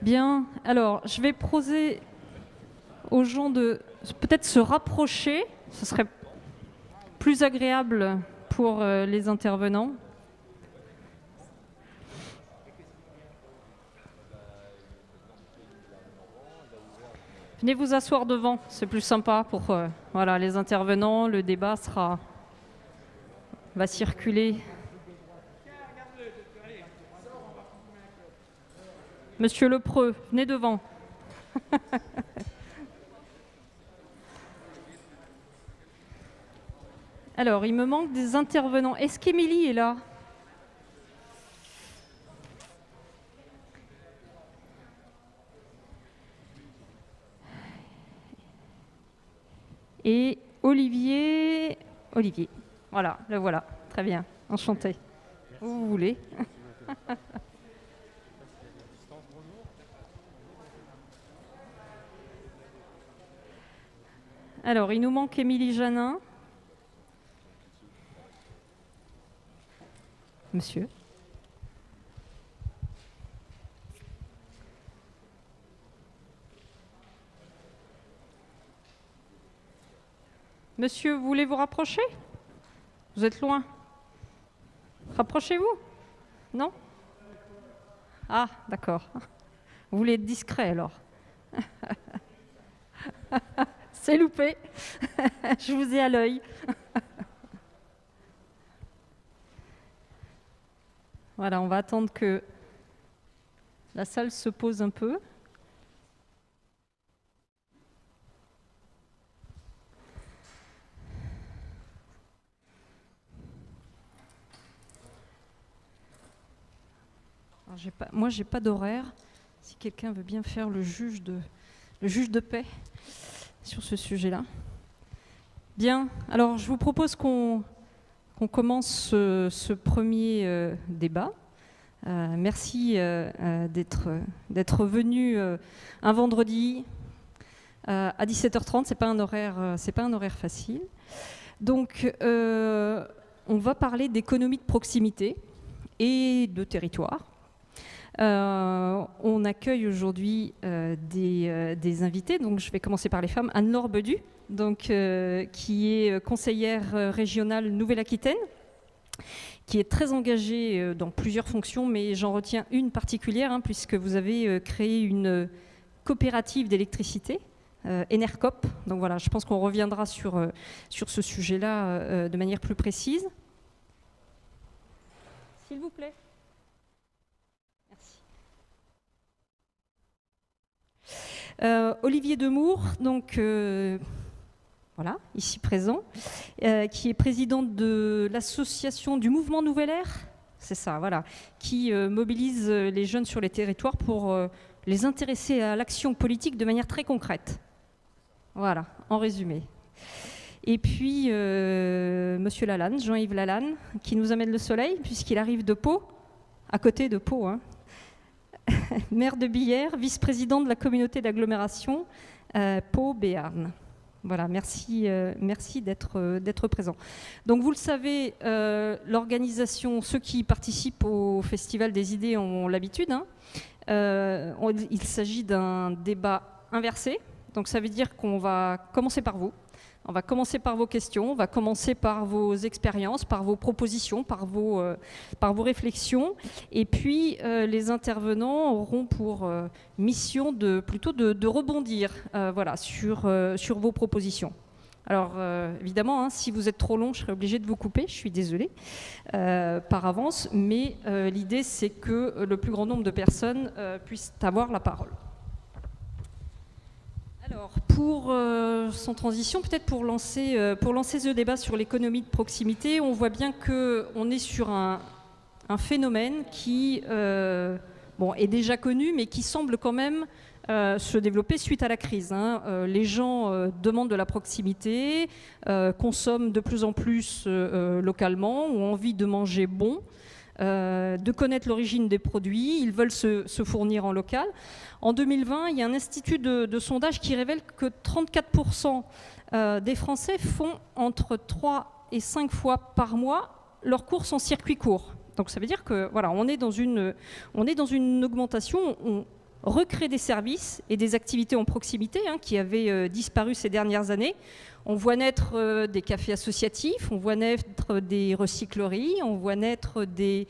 Bien, alors je vais proposer aux gens de peut-être se rapprocher, ce serait plus agréable pour les intervenants. Venez vous asseoir devant, c'est plus sympa pour voilà, les intervenants, le débat va circuler. Monsieur Lepreux, venez devant. Alors, il me manque des intervenants. Est-ce qu'Émilie est là? Et Olivier, voilà, le voilà, très bien, enchanté. Où vous voulez. Alors, il nous manque Émilie Janin. Monsieur. Monsieur, vous voulez vous rapprocher? Vous êtes loin. Rapprochez-vous. Non? Ah, d'accord. Vous voulez être discret alors? C'est loupé. Je vous ai à l'œil. Voilà, on va attendre que la salle se pose un peu. Moi, j'ai pas d'horaire. Si quelqu'un veut bien faire le juge de paix sur ce sujet-là. Bien, alors je vous propose qu'on commence ce premier débat. Merci d'être venu un vendredi à 17h30. C'est pas un horaire facile. Donc, on va parler d'économie de proximité et de territoire. On accueille aujourd'hui des invités, donc je vais commencer par les femmes. Anne-Laure Bedu, donc, qui est conseillère régionale Nouvelle-Aquitaine, qui est très engagée dans plusieurs fonctions, mais j'en retiens une particulière, puisque vous avez créé une coopérative d'électricité, Enercop. Donc voilà, je pense qu'on reviendra sur ce sujet-là de manière plus précise. S'il vous plaît. Olivier Demour, donc voilà, ici présent, qui est président de l'association du Mouvement Nouvelle Ère, c'est ça, voilà, qui mobilise les jeunes sur les territoires pour les intéresser à l'action politique de manière très concrète. Voilà, en résumé. Et puis, Monsieur Lalanne, Jean-Yves Lalanne, qui nous amène le soleil, puisqu'il arrive de Pau, à côté de Pau, maire de Billère, vice-président de la communauté d'agglomération Pau-Béarn. Voilà, merci d'être présent. Donc vous le savez, l'organisation, ceux qui participent au Festival des idées ont l'habitude. Il s'agit d'un débat inversé. Donc ça veut dire qu'on va commencer par vous. On va commencer par vos questions, on va commencer par vos expériences, par vos propositions, par vos réflexions. Et puis, les intervenants auront pour mission plutôt de rebondir voilà, sur vos propositions. Alors, évidemment, si vous êtes trop long, je serai obligée de vous couper, je suis désolée par avance. Mais l'idée, c'est que le plus grand nombre de personnes puissent avoir la parole. Alors, sans transition, peut-être pour lancer ce débat sur l'économie de proximité, on voit bien qu'on est sur un phénomène qui est déjà connu, mais qui semble quand même se développer suite à la crise. Les gens demandent de la proximité, consomment de plus en plus localement, ont envie de manger bon, de connaître l'origine des produits, ils veulent se fournir en local. En 2020, il y a un institut de sondage qui révèle que 34% des Français font entre 3 et 5 fois par mois leurs courses en circuit court. Donc ça veut dire que voilà, on est dans une augmentation recrée des services et des activités en proximité qui avaient disparu ces dernières années. On voit naître des cafés associatifs, on voit naître des recycleries, on voit naître des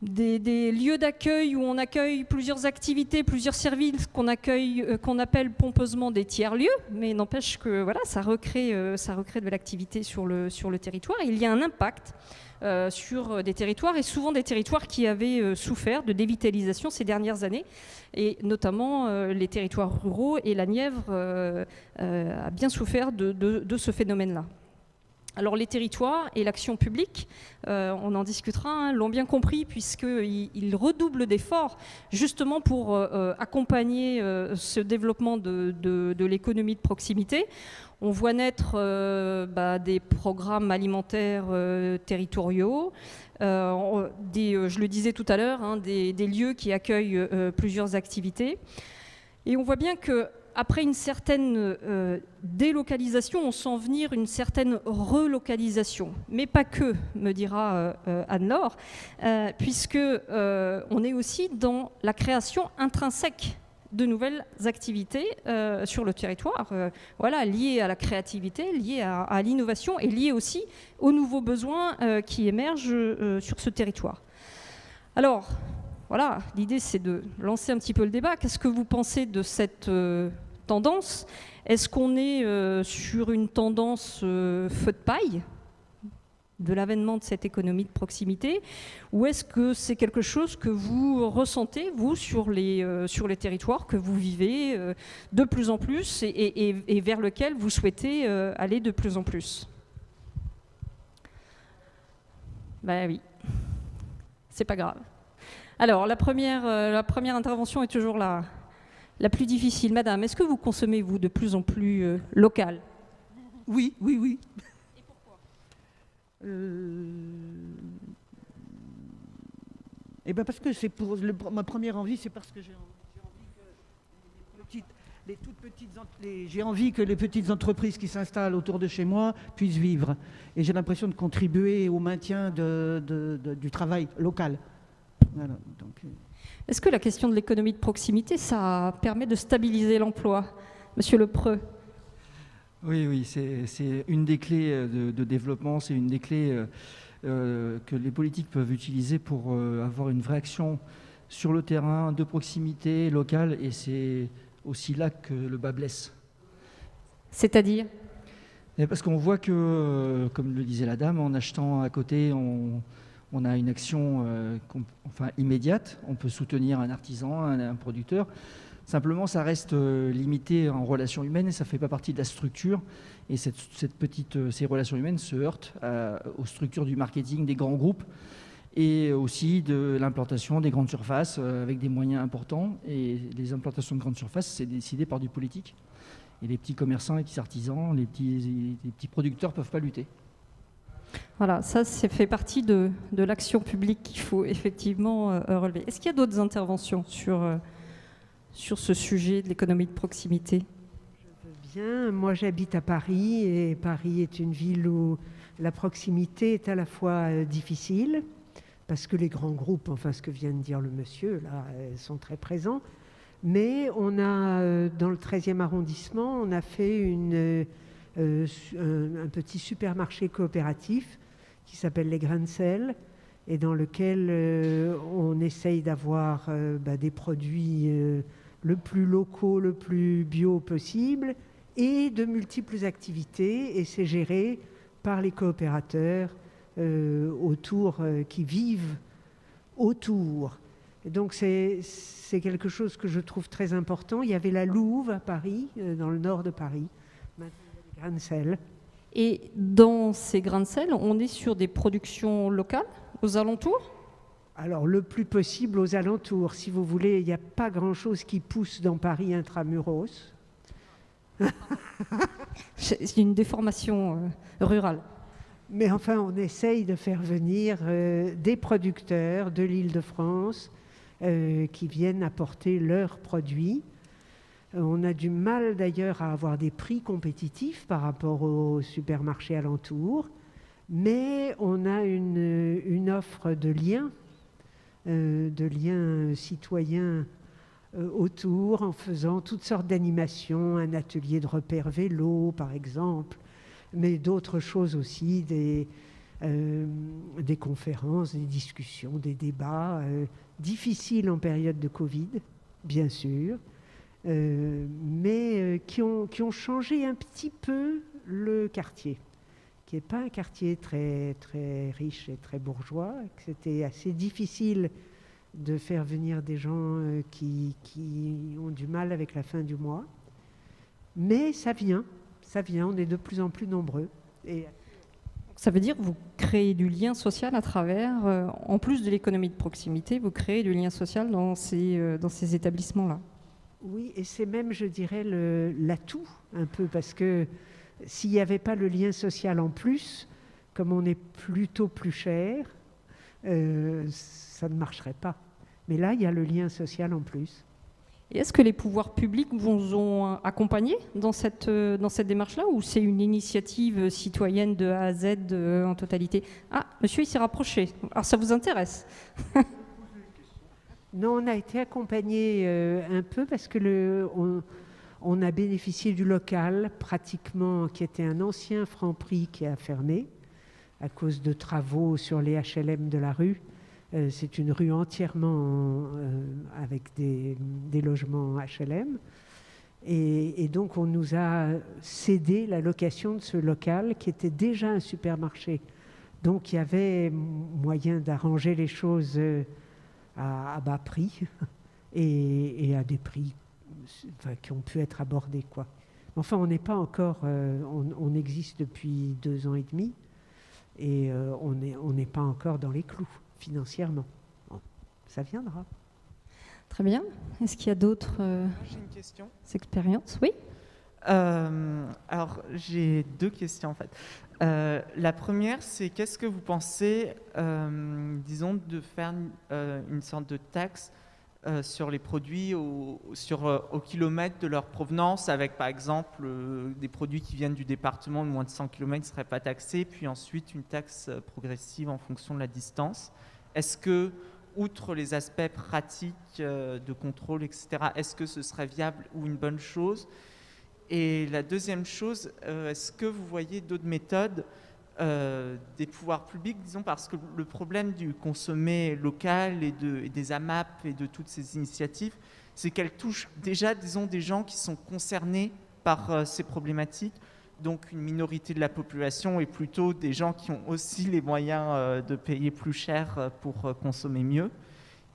lieux d'accueil où on accueille plusieurs activités, plusieurs services qu'on appelle pompeusement des tiers-lieux, mais n'empêche que voilà, ça recrée de l'activité sur le territoire. Et il y a un impact sur des territoires, et souvent des territoires qui avaient souffert de dévitalisation ces dernières années, et notamment les territoires ruraux, et la Nièvre a bien souffert de ce phénomène-là. Alors les territoires et l'action publique, on en discutera, l'ont bien compris, puisqu'ils redoublent d'efforts justement pour accompagner ce développement de l'économie de proximité. On voit naître des programmes alimentaires territoriaux, je le disais tout à l'heure, des lieux qui accueillent plusieurs activités. Et on voit bien qu'après une certaine délocalisation, on sent venir une certaine relocalisation. Mais pas que, me dira Anne-Laure, puisqu'on est aussi dans la création intrinsèque de nouvelles activités sur le territoire, liées à la créativité, liées à l'innovation et liées aussi aux nouveaux besoins qui émergent sur ce territoire. Alors, voilà, l'idée c'est de lancer un petit peu le débat. Qu'est-ce que vous pensez de cette tendance? Est-ce qu'on est sur une tendance feu de paille de l'avènement de cette économie de proximité, ou est-ce que c'est quelque chose que vous ressentez, vous, sur les territoires que vous vivez de plus en plus et vers lequel vous souhaitez aller de plus en plus? Ben oui, c'est pas grave. Alors, la première intervention est toujours la plus difficile. Madame, est-ce que vous consommez, vous, de plus en plus local? Oui, oui, oui. Et pourquoi? Eh ben parce que c'est pour ma première envie, c'est parce que j'ai envie que les petites entreprises qui s'installent autour de chez moi puissent vivre. Et j'ai l'impression de contribuer au maintien du travail local. Voilà, donc, Est-ce que la question de l'économie de proximité, ça permet de stabiliser l'emploi, Monsieur Lepreux? Oui, c'est une des clés de développement, c'est une des clés que les politiques peuvent utiliser pour avoir une vraie action sur le terrain, de proximité, locale, et c'est aussi là que le bas blesse. C'est-à-dire? Parce qu'on voit que, comme le disait la dame, en achetant à côté, on a une action immédiate, on peut soutenir un artisan, un producteur. Simplement, ça reste limité en relations humaines et ça ne fait pas partie de la structure. Et ces relations humaines se heurtent aux structures du marketing des grands groupes et aussi de l'implantation des grandes surfaces avec des moyens importants. Et les implantations de grandes surfaces, c'est décidé par du politique. Et les petits commerçants, les petits artisans, les petits producteurs ne peuvent pas lutter. Voilà, ça fait partie de l'action publique qu'il faut effectivement relever. Est-ce qu'il y a d'autres interventions sur ce sujet de l'économie de proximité? Je veux bien. Moi, j'habite à Paris et Paris est une ville où la proximité est à la fois difficile parce que les grands groupes, enfin ce que vient de dire le monsieur, là, sont très présents. Mais on a, dans le 13e arrondissement, on a fait un petit supermarché coopératif qui s'appelle Les Grains de Sel et dans lequel on essaye d'avoir des produits le plus locaux, le plus bio possible et de multiples activités, et c'est géré par les coopérateurs qui vivent autour. Et donc c'est quelque chose que je trouve très important. Il y avait la Louve à Paris, dans le nord de Paris, maintenant il y a les Grains de Sel. Et dans ces grains de sel, on est sur des productions locales, aux alentours? Alors, le plus possible aux alentours. Si vous voulez, il n'y a pas grand-chose qui pousse dans Paris intramuros. C'est une déformation rurale. Mais enfin, on essaye de faire venir des producteurs de l'Île-de-France qui viennent apporter leurs produits. On a du mal d'ailleurs à avoir des prix compétitifs par rapport aux supermarchés alentours, mais on a une offre de liens citoyens autour, en faisant toutes sortes d'animations, un atelier de repère vélo par exemple, mais d'autres choses aussi, des conférences, des discussions, des débats difficiles en période de Covid, bien sûr, mais qui ont changé un petit peu le quartier, qui n'est pas un quartier très, très riche et très bourgeois, que c'était assez difficile de faire venir des gens qui ont du mal avec la fin du mois. Mais ça vient, on est de plus en plus nombreux. Et ça veut dire que vous créez du lien social à travers, en plus de l'économie de proximité, vous créez du lien social dans ces établissements-là. Oui, et c'est même, je dirais, l'atout un peu, parce que s'il n'y avait pas le lien social en plus, comme on est plutôt plus cher, ça ne marcherait pas. Mais là, il y a le lien social en plus. Et est-ce que les pouvoirs publics vous ont accompagné dans cette démarche-là, ou c'est une initiative citoyenne de A à Z en totalité? Ah, monsieur, il s'est rapproché. Alors, ça vous intéresse? Non, on a été accompagné un peu parce que on a bénéficié du local, pratiquement, qui était un ancien Franprix qui a fermé à cause de travaux sur les HLM de la rue. C'est une rue entièrement avec des logements HLM. Et donc, on nous a cédé la location de ce local qui était déjà un supermarché. Donc, il y avait moyen d'arranger les choses à bas prix et à des prix qui ont pu être abordés, quoi. Enfin, on n'est pas encore... on existe depuis 2 ans et demi et on n'est pas encore dans les clous financièrement. Bon, ça viendra. Très bien. Est-ce qu'il y a d'autres J'ai une question. expériences? Oui. Alors, j'ai 2 questions en fait. La première, c'est qu'est-ce que vous pensez, disons, de faire une sorte de taxe sur les produits au kilomètre de leur provenance, avec par exemple des produits qui viennent du département de moins de 100 km ne seraient pas taxés, puis ensuite une taxe progressive en fonction de la distance. Est-ce que, outre les aspects pratiques de contrôle, etc., est-ce que ce serait viable ou une bonne chose? Et la deuxième chose, est-ce que vous voyez d'autres méthodes des pouvoirs publics, disons, parce que le problème du consommé local et des AMAP et de toutes ces initiatives, c'est qu'elles touchent déjà, disons, des gens qui sont concernés par ces problématiques, donc une minorité de la population et plutôt des gens qui ont aussi les moyens de payer plus cher pour consommer mieux.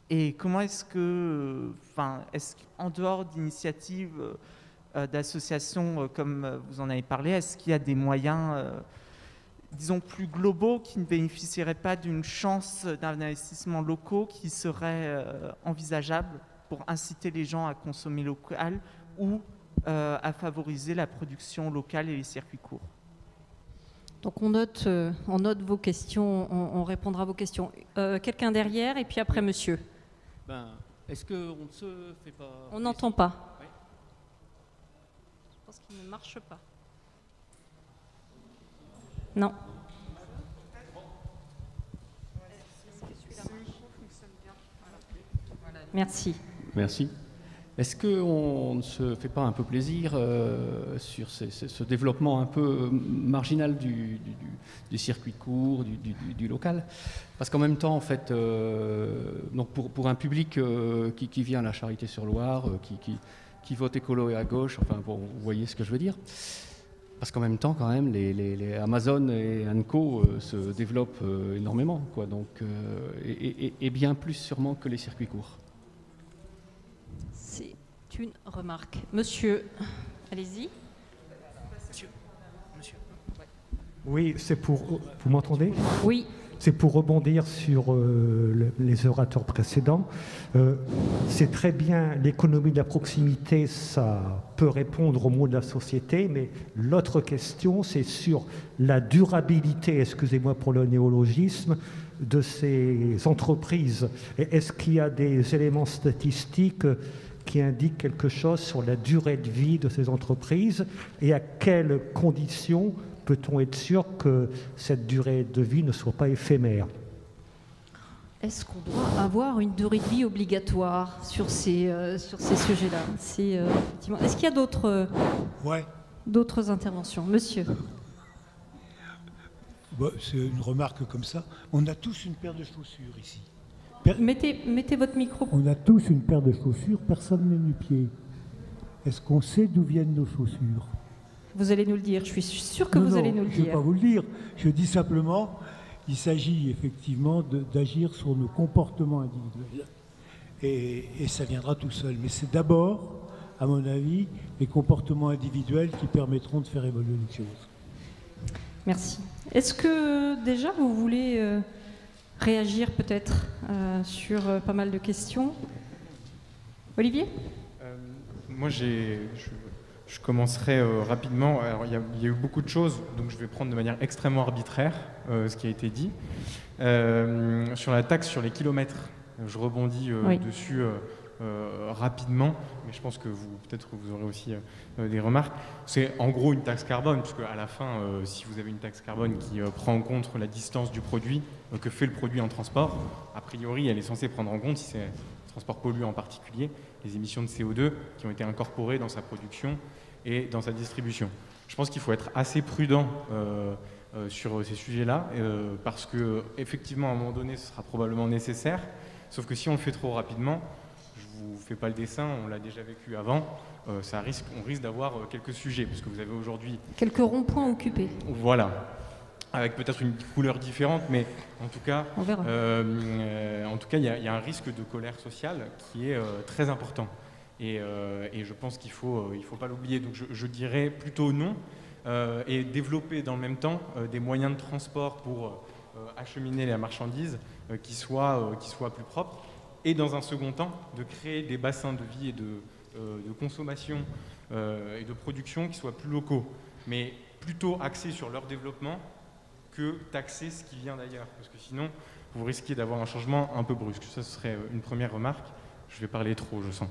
Et comment est-ce que, est-ce qu'en dehors d'initiatives d'associations comme vous en avez parlé, est-ce qu'il y a des moyens, disons, plus globaux qui ne bénéficieraient pas d'une chance d'investissement locaux qui serait envisageable pour inciter les gens à consommer local ou à favoriser la production locale et les circuits courts? Donc on note vos questions, on répondra à vos questions. Quelqu'un derrière et puis après monsieur. Est-ce qu'on ne se fait pas... On n'entend pas. Je pense qu'il ne marche pas. Non. Merci. Merci. Est-ce qu'on ne se fait pas un peu plaisir sur ce développement un peu marginal du circuit court, du local? Parce qu'en même temps, en fait, donc pour un public qui vient à la Charité-sur-Loire, qui vote écolo et à gauche, enfin, bon, vous voyez ce que je veux dire. Parce qu'en même temps, quand même, les Amazon et Co se développent énormément, quoi, donc, et bien plus sûrement que les circuits courts. C'est une remarque. Monsieur, allez-y. Monsieur. Oui, c'est pour... Vous m'entendez? Oui. C'est pour rebondir sur les orateurs précédents. C'est très bien, l'économie de la proximité, ça peut répondre aux maux de la société, mais l'autre question, c'est sur la durabilité, excusez-moi pour le néologisme, de ces entreprises. Est-ce qu'il y a des éléments statistiques qui indiquent quelque chose sur la durée de vie de ces entreprises et à quelles conditions peut-on être sûr que cette durée de vie ne soit pas éphémère? Est-ce qu'on doit avoir une durée de vie obligatoire sur ces sujets-là? Est-ce qu'il y a d'autres interventions? Monsieur. Bon, c'est une remarque comme ça. On a tous une paire de chaussures ici. Mettez votre micro. On a tous une paire de chaussures, personne n'est nu-pied. Est-ce qu'on sait d'où viennent nos chaussures? Vous allez nous le dire, je suis sûre que vous allez nous le dire. Je ne vais pas vous le dire. Je dis simplement, il s'agit effectivement d'agir sur nos comportements individuels. Et ça viendra tout seul. Mais c'est d'abord, à mon avis, les comportements individuels qui permettront de faire évoluer les choses. Merci. Est-ce que déjà vous voulez réagir peut-être sur pas mal de questions? Olivier? Moi, je commencerai rapidement. Alors, il y a eu beaucoup de choses, donc je vais prendre de manière extrêmement arbitraire ce qui a été dit. Sur la taxe sur les kilomètres, je rebondis dessus rapidement, mais je pense que peut-être que vous aurez aussi des remarques. C'est en gros une taxe carbone, puisque à la fin, si vous avez une taxe carbone qui prend en compte la distance du produit, que fait le produit en transport, a priori, elle est censée prendre en compte, si c'est transport polluant en particulier, les émissions de CO2 qui ont été incorporées dans sa production et dans sa distribution. Je pense qu'il faut être assez prudent sur ces sujets-là, parce que effectivement, à un moment donné, ce sera probablement nécessaire, sauf que si on le fait trop rapidement, je ne vous fais pas le dessin, on l'a déjà vécu avant, on risque d'avoir quelques sujets, parce que vous avez aujourd'hui... Quelques ronds-points occupés. Voilà, avec peut-être une couleur différente, mais en tout cas, on verra. Il y a un risque de colère sociale qui est très important. Et je pense qu'il ne faut pas l'oublier. Donc je dirais plutôt non, et développer dans le même temps des moyens de transport pour acheminer les marchandises qui soient plus propres. Et dans un second temps, de créer des bassins de vie et de consommation et de production qui soient plus locaux, mais plutôt axés sur leur développement que taxer ce qui vient d'ailleurs, parce que sinon vous risquez d'avoir un changement un peu brusque. Ça, ce serait une première remarque. Je vais parler trop, je sens.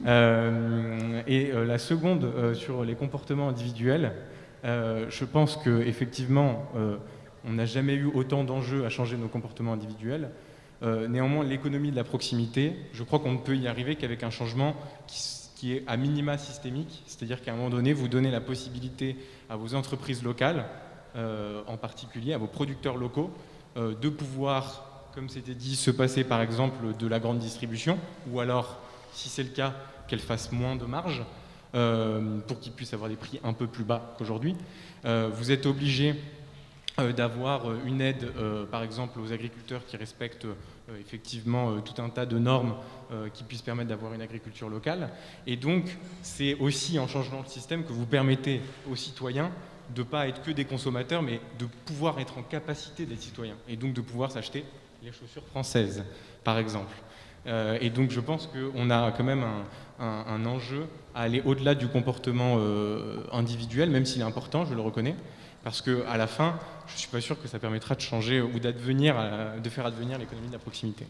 La seconde, sur les comportements individuels, je pense qu'effectivement, on n'a jamais eu autant d'enjeux à changer nos comportements individuels. Néanmoins, l'économie de la proximité, je crois qu'on ne peut y arriver qu'avec un changement qui est à minima systémique, c'est-à-dire qu'à un moment donné, vous donnez la possibilité à vos entreprises locales, en particulier à vos producteurs locaux, de pouvoir, comme c'était dit, se passer par exemple de la grande distribution, ou alors, si c'est le cas, qu'elle fasse moins de marge, pour qu'ils puissent avoir des prix un peu plus bas qu'aujourd'hui. Vous êtes obligé d'avoir une aide, par exemple, aux agriculteurs qui respectent effectivement tout un tas de normes qui puissent permettre d'avoir une agriculture locale. Et donc, c'est aussi en changeant le système que vous permettez aux citoyens de ne pas être que des consommateurs, mais de pouvoir être en capacité d'être citoyens, et donc de pouvoir s'acheter les chaussures françaises, par exemple. Et donc je pense qu'on a quand même un enjeu à aller au-delà du comportement individuel, même s'il est important, je le reconnais, parce qu'à la fin, je ne suis pas sûr que ça permettra de changer ou de faire advenir l'économie de la proximité.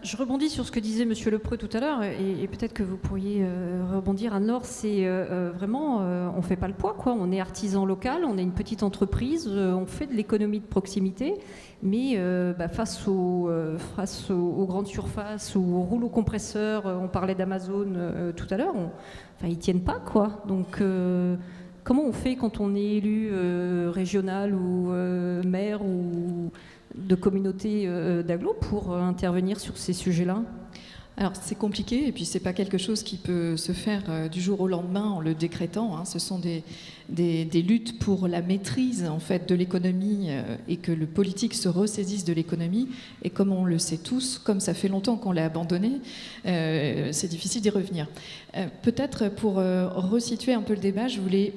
Je rebondis sur ce que disait Monsieur Lepreux tout à l'heure, et peut-être que vous pourriez rebondir, Anne-Laure. C'est vraiment, on ne fait pas le poids, quoi. On est artisan local, on est une petite entreprise, on fait de l'économie de proximité, mais face aux grandes surfaces ou aux rouleaux compresseurs, on parlait d'Amazon tout à l'heure, ils ne tiennent pas, quoi. Donc, comment on fait quand on est élu régional ou maire ou de communauté d'agglo pour intervenir sur ces sujets-là? Alors c'est compliqué, et puis c'est pas quelque chose qui peut se faire du jour au lendemain en le décrétant, hein. Ce sont des luttes pour la maîtrise en fait de l'économie, et que le politique se ressaisisse de l'économie. Et comme on le sait tous, comme ça fait longtemps qu'on l'a abandonné, c'est difficile d'y revenir. Peut-être pour resituer un peu le débat, je voulais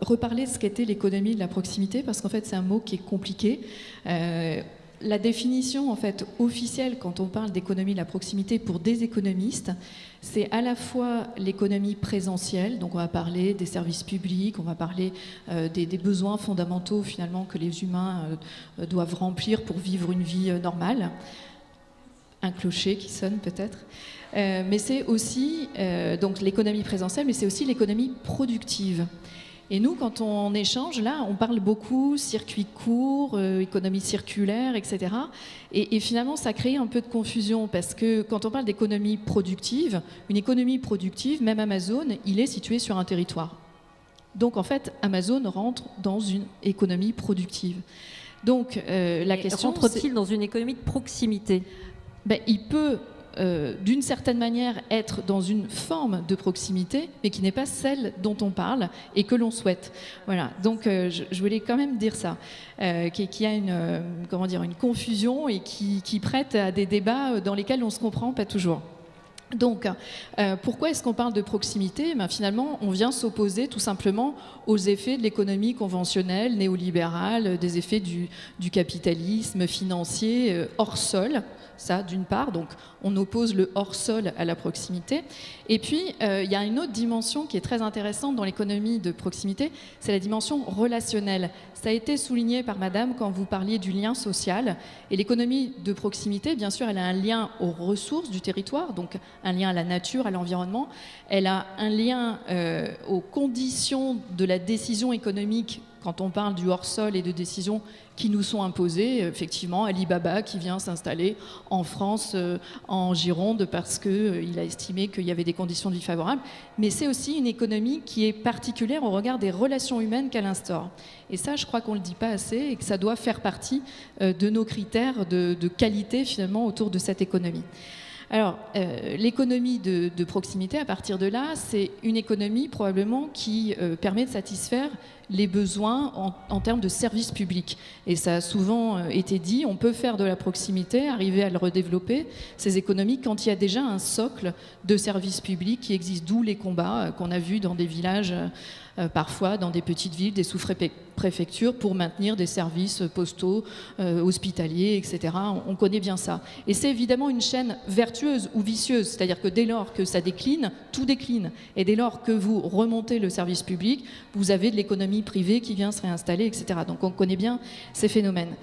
reparler de ce qu'était l'économie de la proximité, parce qu'en fait c'est un mot qui est compliqué. La définition en fait officielle quand on parle d'économie de la proximité pour des économistes, c'est à la fois l'économie présentielle, donc on va parler des services publics, on va parler des besoins fondamentaux finalement que les humains doivent remplir pour vivre une vie normale. Un clocher qui sonne peut-être. Mais c'est aussi donc l'économie présentielle, mais c'est aussi l'économie productive. Et nous, quand on échange, là, on parle beaucoup circuit court, économie circulaire, etc. Et finalement, ça crée un peu de confusion parce que quand on parle d'économie productive, une économie productive, même Amazon, il est situé sur un territoire. Donc en fait, Amazon rentre dans une économie productive. Donc la question, rentre-t-il dans une économie de proximité? Il peut, d'une certaine manière, être dans une forme de proximité, mais qui n'est pas celle dont on parle et que l'on souhaite. Voilà. Donc je voulais quand même dire ça, qu'il y a une confusion et qui prête à des débats dans lesquels on ne se comprend pas toujours. Donc, pourquoi est-ce qu'on parle de proximité? Finalement, on vient s'opposer tout simplement aux effets de l'économie conventionnelle, néolibérale, des effets du capitalisme financier hors sol. Ça, d'une part, donc on oppose le hors-sol à la proximité. Et puis, il y a une autre dimension qui est très intéressante dans l'économie de proximité, c'est la dimension relationnelle. Ça a été souligné par Madame quand vous parliez du lien social. Et l'économie de proximité, bien sûr, elle a un lien aux ressources du territoire, donc un lien à la nature, à l'environnement. Elle a un lien aux conditions de la décision économique quand on parle du hors-sol et de décisions qui nous sont imposées. Effectivement, Alibaba qui vient s'installer en France, en Gironde, parce qu'il a estimé qu'il y avait des conditions de vie favorables. Mais c'est aussi une économie qui est particulière au regard des relations humaines qu'elle instaure. Et ça, je crois qu'on ne le dit pas assez et que ça doit faire partie de nos critères de qualité, finalement, autour de cette économie. Alors, l'économie de proximité, à partir de là, c'est une économie probablement qui permet de satisfaire les besoins en termes de services publics. Et ça a souvent été dit, on peut faire de la proximité, arriver à le redévelopper, ces économies, quand il y a déjà un socle de services publics qui existe, d'où les combats qu'on a vus dans des villages, parfois dans des petites villes, des sous-préfectures, pour maintenir des services postaux, hospitaliers, etc. On connaît bien ça. Et c'est évidemment une chaîne vertueuse ou vicieuse, c'est-à-dire que dès lors que ça décline, tout décline. Et dès lors que vous remontez le service public, vous avez de l'économie privée qui vient se réinstaller, etc. Donc on connaît bien ces phénomènes.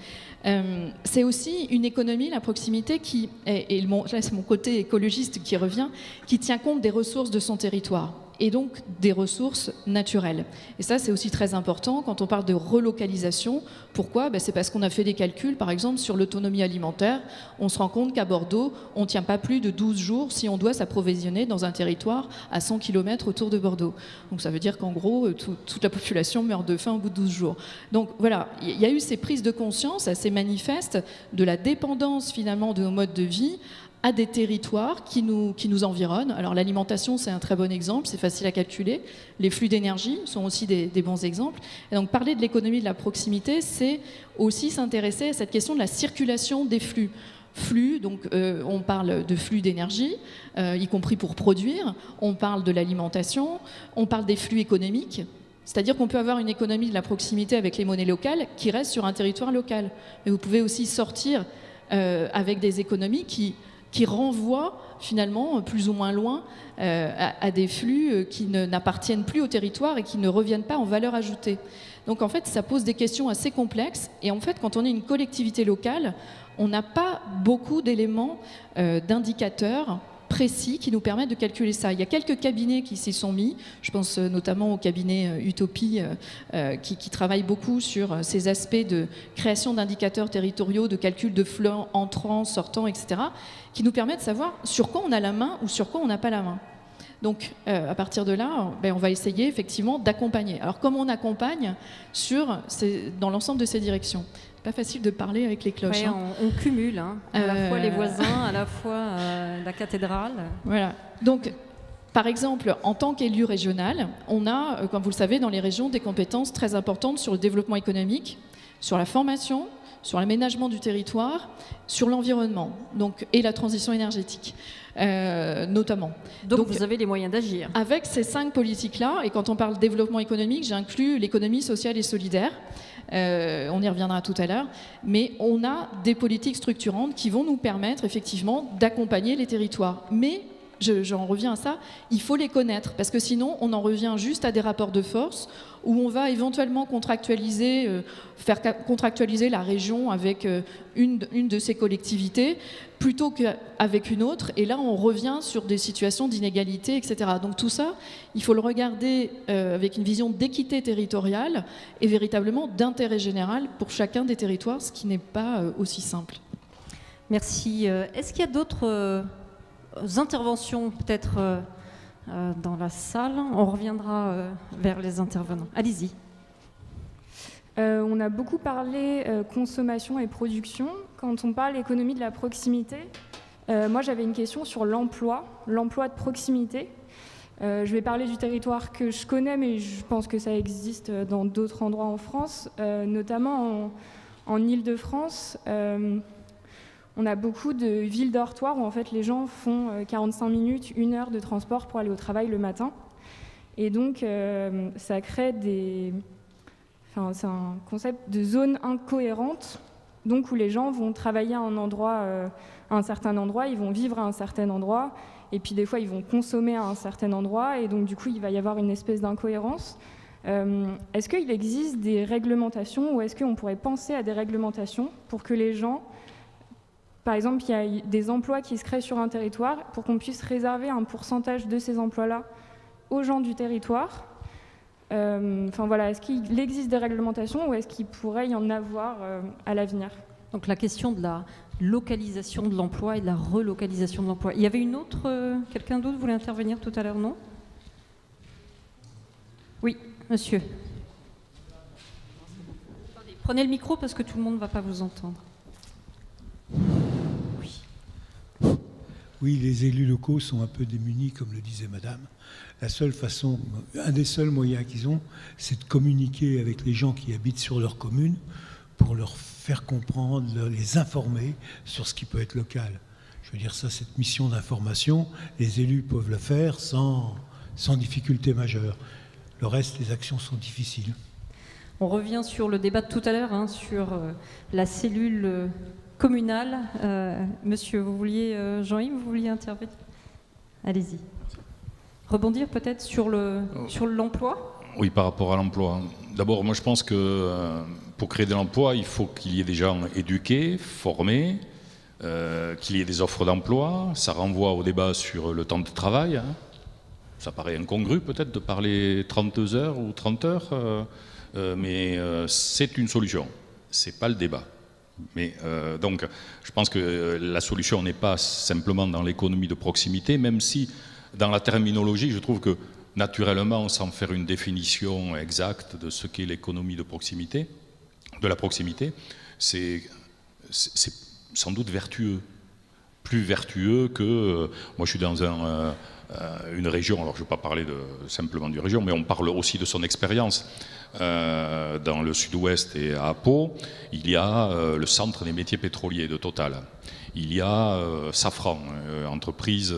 C'est aussi une économie, la proximité, qui, là c'est mon côté écologiste qui revient, qui tient compte des ressources de son territoire et donc des ressources naturelles. Et ça, c'est aussi très important quand on parle de relocalisation. Pourquoi? C'est parce qu'on a fait des calculs, par exemple, sur l'autonomie alimentaire. On se rend compte qu'à Bordeaux, on ne tient pas plus de 12 jours si on doit s'approvisionner dans un territoire à 100 km autour de Bordeaux. Donc ça veut dire qu'en gros, toute la population meurt de faim au bout de 12 jours. Donc voilà, il y a eu ces prises de conscience assez manifestes de la dépendance, finalement, de nos modes de vie à des territoires qui nous environnent. Alors l'alimentation, c'est un très bon exemple, c'est facile à calculer. Les flux d'énergie sont aussi des bons exemples. Et donc parler de l'économie de la proximité, c'est aussi s'intéresser à cette question de la circulation des flux. Flux, donc on parle de flux d'énergie, y compris pour produire, on parle de l'alimentation, on parle des flux économiques. C'est-à-dire qu'on peut avoir une économie de la proximité avec les monnaies locales qui restent sur un territoire local. Mais vous pouvez aussi sortir avec des économies qui renvoient finalement plus ou moins loin à des flux qui n'appartiennent plus au territoire et qui ne reviennent pas en valeur ajoutée. Donc en fait, ça pose des questions assez complexes. Et en fait, quand on est une collectivité locale, on n'a pas beaucoup d'éléments, d'indicateurs précis qui nous permettent de calculer ça. Il y a quelques cabinets qui s'y sont mis, je pense notamment au cabinet Utopie qui travaille beaucoup sur ces aspects de création d'indicateurs territoriaux, de calcul de flux entrants, sortants, etc., qui nous permettent de savoir sur quoi on a la main ou sur quoi on n'a pas la main. Donc, à partir de là, on va essayer effectivement d'accompagner. Alors, comment on accompagne dans l'ensemble de ces directions? Pas facile de parler avec les cloches. Ouais, on cumule, à la fois les voisins, à la fois la cathédrale. Voilà. Donc, par exemple, en tant qu'élu régional, on a, comme vous le savez, dans les régions, des compétences très importantes sur le développement économique, sur la formation, sur l'aménagement du territoire, sur l'environnement, et la transition énergétique. Notamment. Donc vous avez les moyens d'agir. Avec ces 5 politiques-là, et quand on parle développement économique, j'inclus l'économie sociale et solidaire. On y reviendra tout à l'heure. Mais on a des politiques structurantes qui vont nous permettre effectivement d'accompagner les territoires. Mais j'en reviens à ça, il faut les connaître, parce que sinon on en revient juste à des rapports de force où on va éventuellement faire contractualiser la région avec une de ses collectivités plutôt qu'avec une autre, et là on revient sur des situations d'inégalité, etc. Donc tout ça, il faut le regarder avec une vision d'équité territoriale et véritablement d'intérêt général pour chacun des territoires, ce qui n'est pas aussi simple. Merci. Est-ce qu'il y a d'autres interventions peut-être dans la salle? On reviendra vers les intervenants. Allez-y. On a beaucoup parlé consommation et production. Quand on parle économie de la proximité, moi j'avais une question sur l'emploi de proximité. Je vais parler du territoire que je connais, mais je pense que ça existe dans d'autres endroits en France, notamment en Île-de-France. On a beaucoup de villes dortoirs où en fait les gens font 45 minutes, 1 heure de transport pour aller au travail le matin. Et donc ça crée c'est un concept de zone incohérente, donc où les gens vont travailler à un certain endroit, ils vont vivre à un certain endroit, et puis des fois ils vont consommer à un certain endroit, et donc du coup il va y avoir une espèce d'incohérence. Est-ce qu'il existe des réglementations, ou est-ce qu'on pourrait penser à des réglementations pour que les gens... Par exemple, il y a des emplois qui se créent sur un territoire pour qu'on puisse réserver un pourcentage de ces emplois-là aux gens du territoire. Voilà, est-ce qu'il existe des réglementations ou est-ce qu'il pourrait y en avoir à l'avenir? Donc la question de la localisation de l'emploi et de la relocalisation de l'emploi. Il y avait une autre, quelqu'un d'autre voulait intervenir tout à l'heure, non? Oui, monsieur. Attendez, prenez le micro parce que tout le monde ne va pas vous entendre. Oui, les élus locaux sont un peu démunis, comme le disait madame. La seule façon, un des seuls moyens qu'ils ont, c'est de communiquer avec les gens qui habitent sur leur commune pour leur faire comprendre, les informer sur ce qui peut être local. Je veux dire, ça, cette mission d'information, les élus peuvent le faire sans difficulté majeure. Le reste, les actions sont difficiles. On revient sur le débat de tout à l'heure, sur la cellule communale. Monsieur, vous vouliez, Jean-Yves, vous vouliez intervenir? Allez-y. Rebondir peut-être sur l'emploi? Oui, par rapport à l'emploi. D'abord, moi je pense que pour créer de l'emploi, il faut qu'il y ait des gens éduqués, formés, qu'il y ait des offres d'emploi. Ça renvoie au débat sur le temps de travail. Ça paraît incongru peut-être de parler 32 heures ou 30 heures, mais c'est une solution. C'est pas le débat. Mais donc, je pense que la solution n'est pas simplement dans l'économie de proximité, même si dans la terminologie, je trouve que naturellement, sans faire une définition exacte de ce qu'est l'économie de proximité, de la proximité, c'est sans doute vertueux, plus vertueux que moi je suis dans une région, alors je ne vais pas parler simplement d'une région, mais on parle aussi de son expérience. Dans le sud-ouest et à Pau, il y a le centre des métiers pétroliers de Total. Il y a Safran, entreprise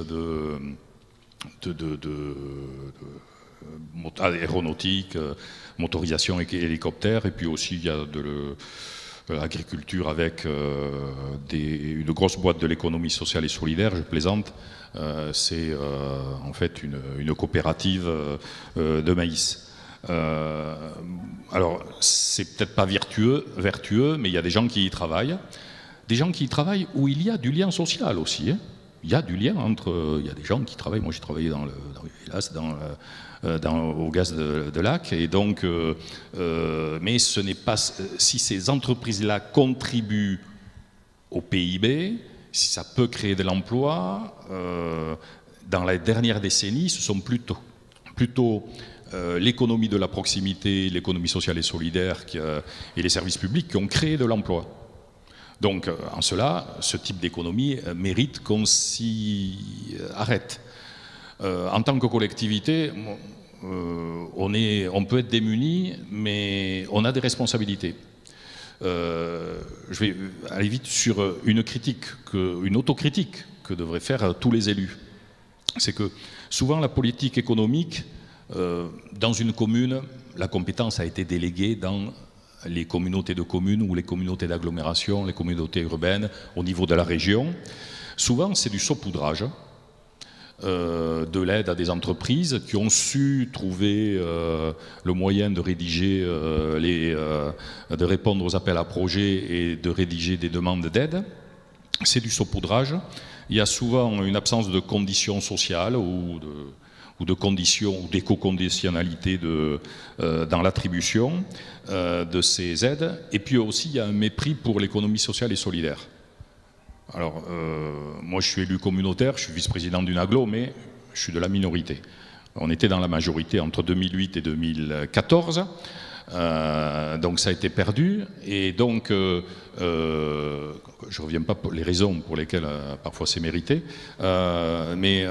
aéronautique, motorisation et hélicoptère, et puis aussi il y a de l'agriculture avec une grosse boîte de l'économie sociale et solidaire, je plaisante. C'est en fait une coopérative de maïs. Alors, c'est peut-être pas vertueux, mais il y a des gens qui y travaillent. Des gens qui y travaillent où il y a du lien social aussi. Il y a du lien entre... Il y a des gens qui travaillent... Moi, j'ai travaillé dans au gaz de Lac. Et donc, mais ce n'est pas... Si ces entreprises-là contribuent au PIB, si ça peut créer de l'emploi, dans la dernière décennie, ce sont plutôt l'économie de la proximité, l'économie sociale et solidaire et les services publics qui ont créé de l'emploi. Donc, en cela, ce type d'économie mérite qu'on s'y arrête. En tant que collectivité, on peut être démuni, mais on a des responsabilités. Je vais aller vite sur une autocritique que devraient faire tous les élus. C'est que souvent la politique économique, dans une commune, la compétence a été déléguée dans les communautés de communes ou les communautés d'agglomération, les communautés urbaines au niveau de la région. Souvent, c'est du saupoudrage. de l'aide à des entreprises qui ont su trouver le moyen de rédiger, de répondre aux appels à projets et de rédiger des demandes d'aide. C'est du saupoudrage. Il y a souvent une absence de conditions sociales ou de conditions ou d'éco-conditionnalité dans l'attribution de ces aides. Et puis aussi, il y a un mépris pour l'économie sociale et solidaire. Alors, moi, je suis élu communautaire, je suis vice-président d'une agglo, mais je suis de la minorité. On était dans la majorité entre 2008 et 2014. Donc ça a été perdu, et donc je ne reviens pas pour les raisons pour lesquelles parfois c'est mérité, mais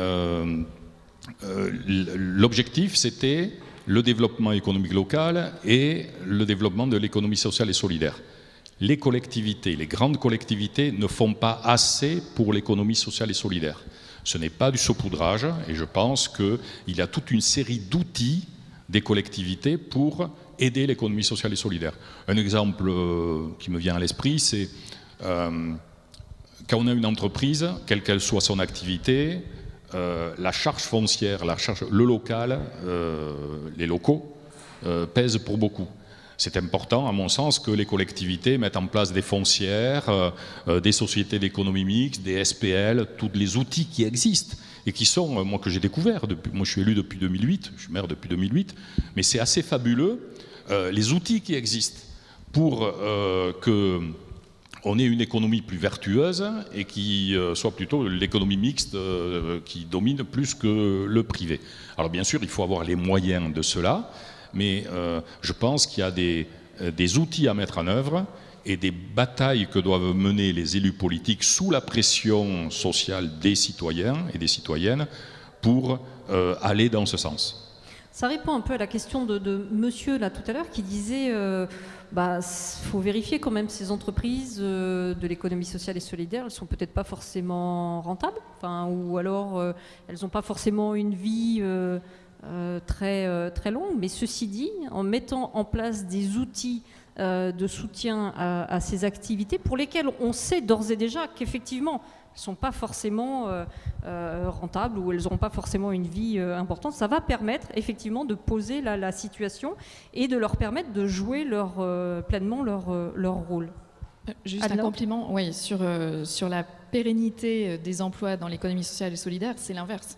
l'objectif c'était le développement économique local et le développement de l'économie sociale et solidaire. Les collectivités, les grandes collectivités ne font pas assez pour l'économie sociale et solidaire. Ce n'est pas du saupoudrage, et je pense qu'il y a toute une série d'outils des collectivités pour aider l'économie sociale et solidaire. Un exemple qui me vient à l'esprit, c'est quand on a une entreprise, quelle qu'elle soit son activité, la charge foncière, le local, les locaux pèsent pour beaucoup. C'est important, à mon sens, que les collectivités mettent en place des foncières, des sociétés d'économie mixte, des SPL, tous les outils qui existent et qui sont, moi que j'ai découvert, moi je suis élu depuis 2008, je suis maire depuis 2008, mais c'est assez fabuleux, les outils qui existent pour qu'on ait une économie plus vertueuse et qui soit plutôt l'économie mixte qui domine plus que le privé. Alors bien sûr, il faut avoir les moyens de cela, mais je pense qu'il y a des outils à mettre en œuvre et des batailles que doivent mener les élus politiques sous la pression sociale des citoyens et des citoyennes pour aller dans ce sens. Ça répond un peu à la question de monsieur là tout à l'heure qui disait faut vérifier quand même ces entreprises de l'économie sociale et solidaire, elles sont peut-être pas forcément rentables, ou alors elles n'ont pas forcément une vie très longue, mais ceci dit, en mettant en place des outils de soutien à ces activités pour lesquelles on sait d'ores et déjà qu'effectivement elles ne sont pas forcément rentables ou elles n'auront pas forcément une vie importante, ça va permettre effectivement de poser la situation et de leur permettre de jouer pleinement leur rôle. Juste un compliment, oui, sur la pérennité des emplois dans l'économie sociale et solidaire, c'est l'inverse,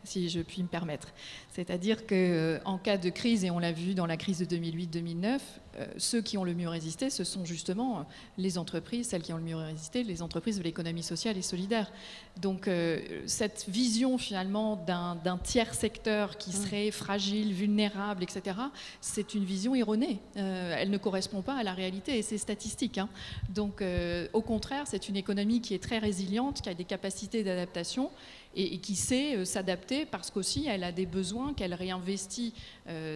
si je puis me permettre. C'est-à-dire qu'en cas de crise, et on l'a vu dans la crise de 2008-2009, ceux qui ont le mieux résisté, ce sont justement les entreprises, celles qui ont le mieux résisté, les entreprises de l'économie sociale et solidaire. Donc cette vision finalement d'un tiers secteur qui serait fragile, vulnérable, etc., c'est une vision erronée. Elle ne correspond pas à la réalité et c'est statistique. Hein. Donc au contraire, c'est une économie qui est très résiliente, qui a des capacités d'adaptation et qui sait s'adapter parce qu'aussi elle a des besoins qu'elle réinvestit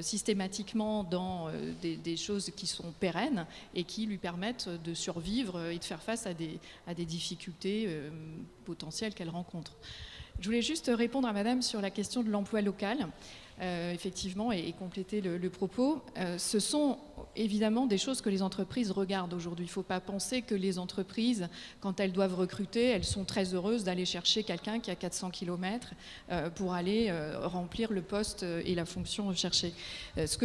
systématiquement dans des choses qui sont pérennes et qui lui permettent de survivre et de faire face à des difficultés potentielles qu'elle rencontre. Je voulais juste répondre à madame sur la question de l'emploi local. Effectivement, et compléter le propos, ce sont évidemment des choses que les entreprises regardent aujourd'hui. Il ne faut pas penser que les entreprises, quand elles doivent recruter, elles sont très heureuses d'aller chercher quelqu'un qui a 400 km pour aller remplir le poste et la fonction recherchée. Ce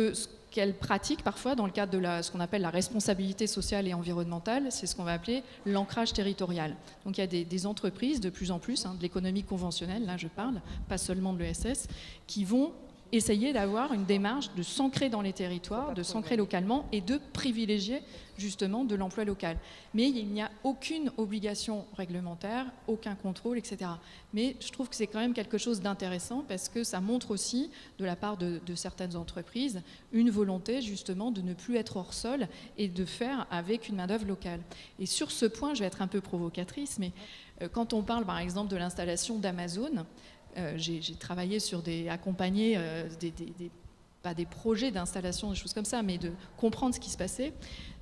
qu'elles pratiquent parfois dans le cadre de ce qu'on appelle la responsabilité sociale et environnementale, c'est ce qu'on va appeler l'ancrage territorial. Donc il y a des entreprises de plus en plus, de l'économie conventionnelle, là je parle, pas seulement de l'ESS, qui vont essayer d'avoir une démarche de s'ancrer dans les territoires, de s'ancrer localement et de privilégier justement de l'emploi local. Mais il n'y a aucune obligation réglementaire, aucun contrôle, etc. Mais je trouve que c'est quand même quelque chose d'intéressant parce que ça montre aussi, de la part de certaines entreprises, une volonté justement de ne plus être hors sol et de faire avec une main-d'œuvre locale. Et sur ce point, je vais être un peu provocatrice, mais quand on parle par exemple de l'installation d'Amazon, j'ai travaillé sur accompagner pas des projets d'installation, des choses comme ça, mais de comprendre ce qui se passait.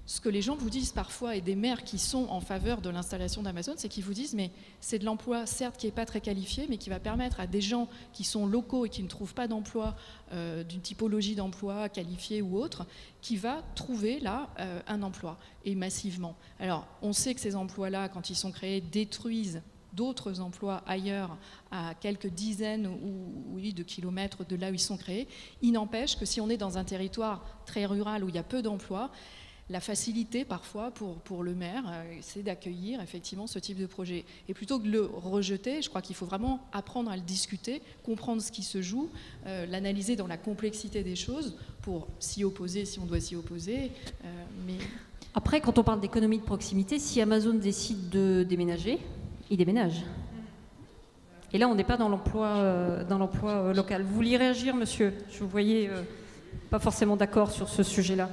Ce que les gens vous disent parfois, et des maires qui sont en faveur de l'installation d'Amazon, c'est qu'ils vous disent mais c'est de l'emploi, certes, qui n'est pas très qualifié, mais qui va permettre à des gens qui sont locaux et qui ne trouvent pas d'emploi, d'une typologie d'emploi qualifiée ou autre, qui va trouver là un emploi, et massivement. Alors, on sait que ces emplois-là, quand ils sont créés, détruisent d'autres emplois ailleurs, à quelques dizaines de kilomètres de là où ils sont créés. Il n'empêche que si on est dans un territoire très rural où il y a peu d'emplois, la facilité parfois pour le maire, c'est d'accueillir effectivement ce type de projet. Et plutôt que de le rejeter, je crois qu'il faut vraiment apprendre à le discuter, comprendre ce qui se joue, l'analyser dans la complexité des choses pour s'y opposer si on doit s'y opposer. Mais... Après, quand on parle d'économie de proximité, si Amazon décide de déménager, il déménage. Et là, on n'est pas dans l'emploi local. Vous vouliez réagir, monsieur? Je vous voyais pas forcément d'accord sur ce sujet-là.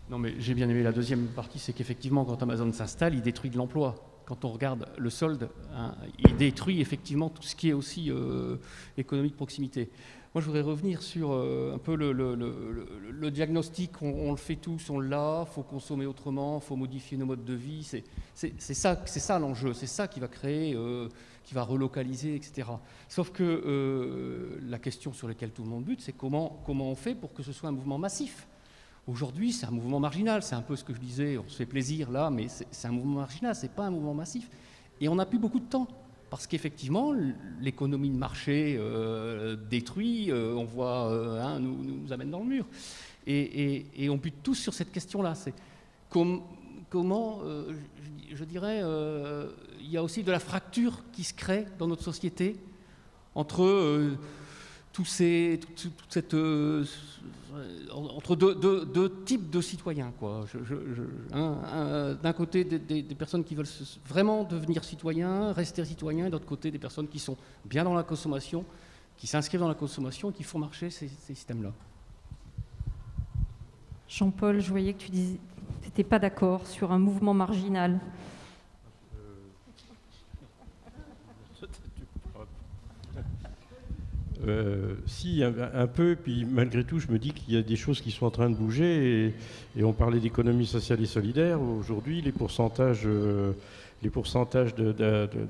Non, mais j'ai bien aimé la deuxième partie, c'est qu'effectivement, quand Amazon s'installe, il détruit de l'emploi. Quand on regarde le solde, hein, il détruit effectivement tout ce qui est aussi économie de proximité. Moi, je voudrais revenir sur un peu le diagnostic. On le fait tous, on l'a, il faut consommer autrement, il faut modifier nos modes de vie. C'est ça l'enjeu, c'est ça qui va créer, qui va relocaliser, etc. Sauf que la question sur laquelle tout le monde bute, c'est comment on fait pour que ce soit un mouvement massif. Aujourd'hui, c'est un mouvement marginal, c'est un peu ce que je disais, on se fait plaisir là, mais c'est un mouvement marginal, c'est pas un mouvement massif. Et on n'a plus beaucoup de temps, parce qu'effectivement, l'économie de marché détruit, on voit, nous amène dans le mur. Et on bute tous sur cette question-là. C'est comment, je dirais, il y a aussi de la fracture qui se crée dans notre société entre... entre deux types de citoyens, quoi. D'un côté, des personnes qui veulent vraiment devenir citoyens, rester citoyens, et d'autre côté, des personnes qui sont bien dans la consommation, qui s'inscrivent dans la consommation et qui font marcher ces systèmes-là. Jean-Paul, je voyais que tu n'étais pas d'accord sur un mouvement marginal. Si, un peu, puis malgré tout, je me dis qu'il y a des choses qui sont en train de bouger, et on parlait d'économie sociale et solidaire. Aujourd'hui, les pourcentages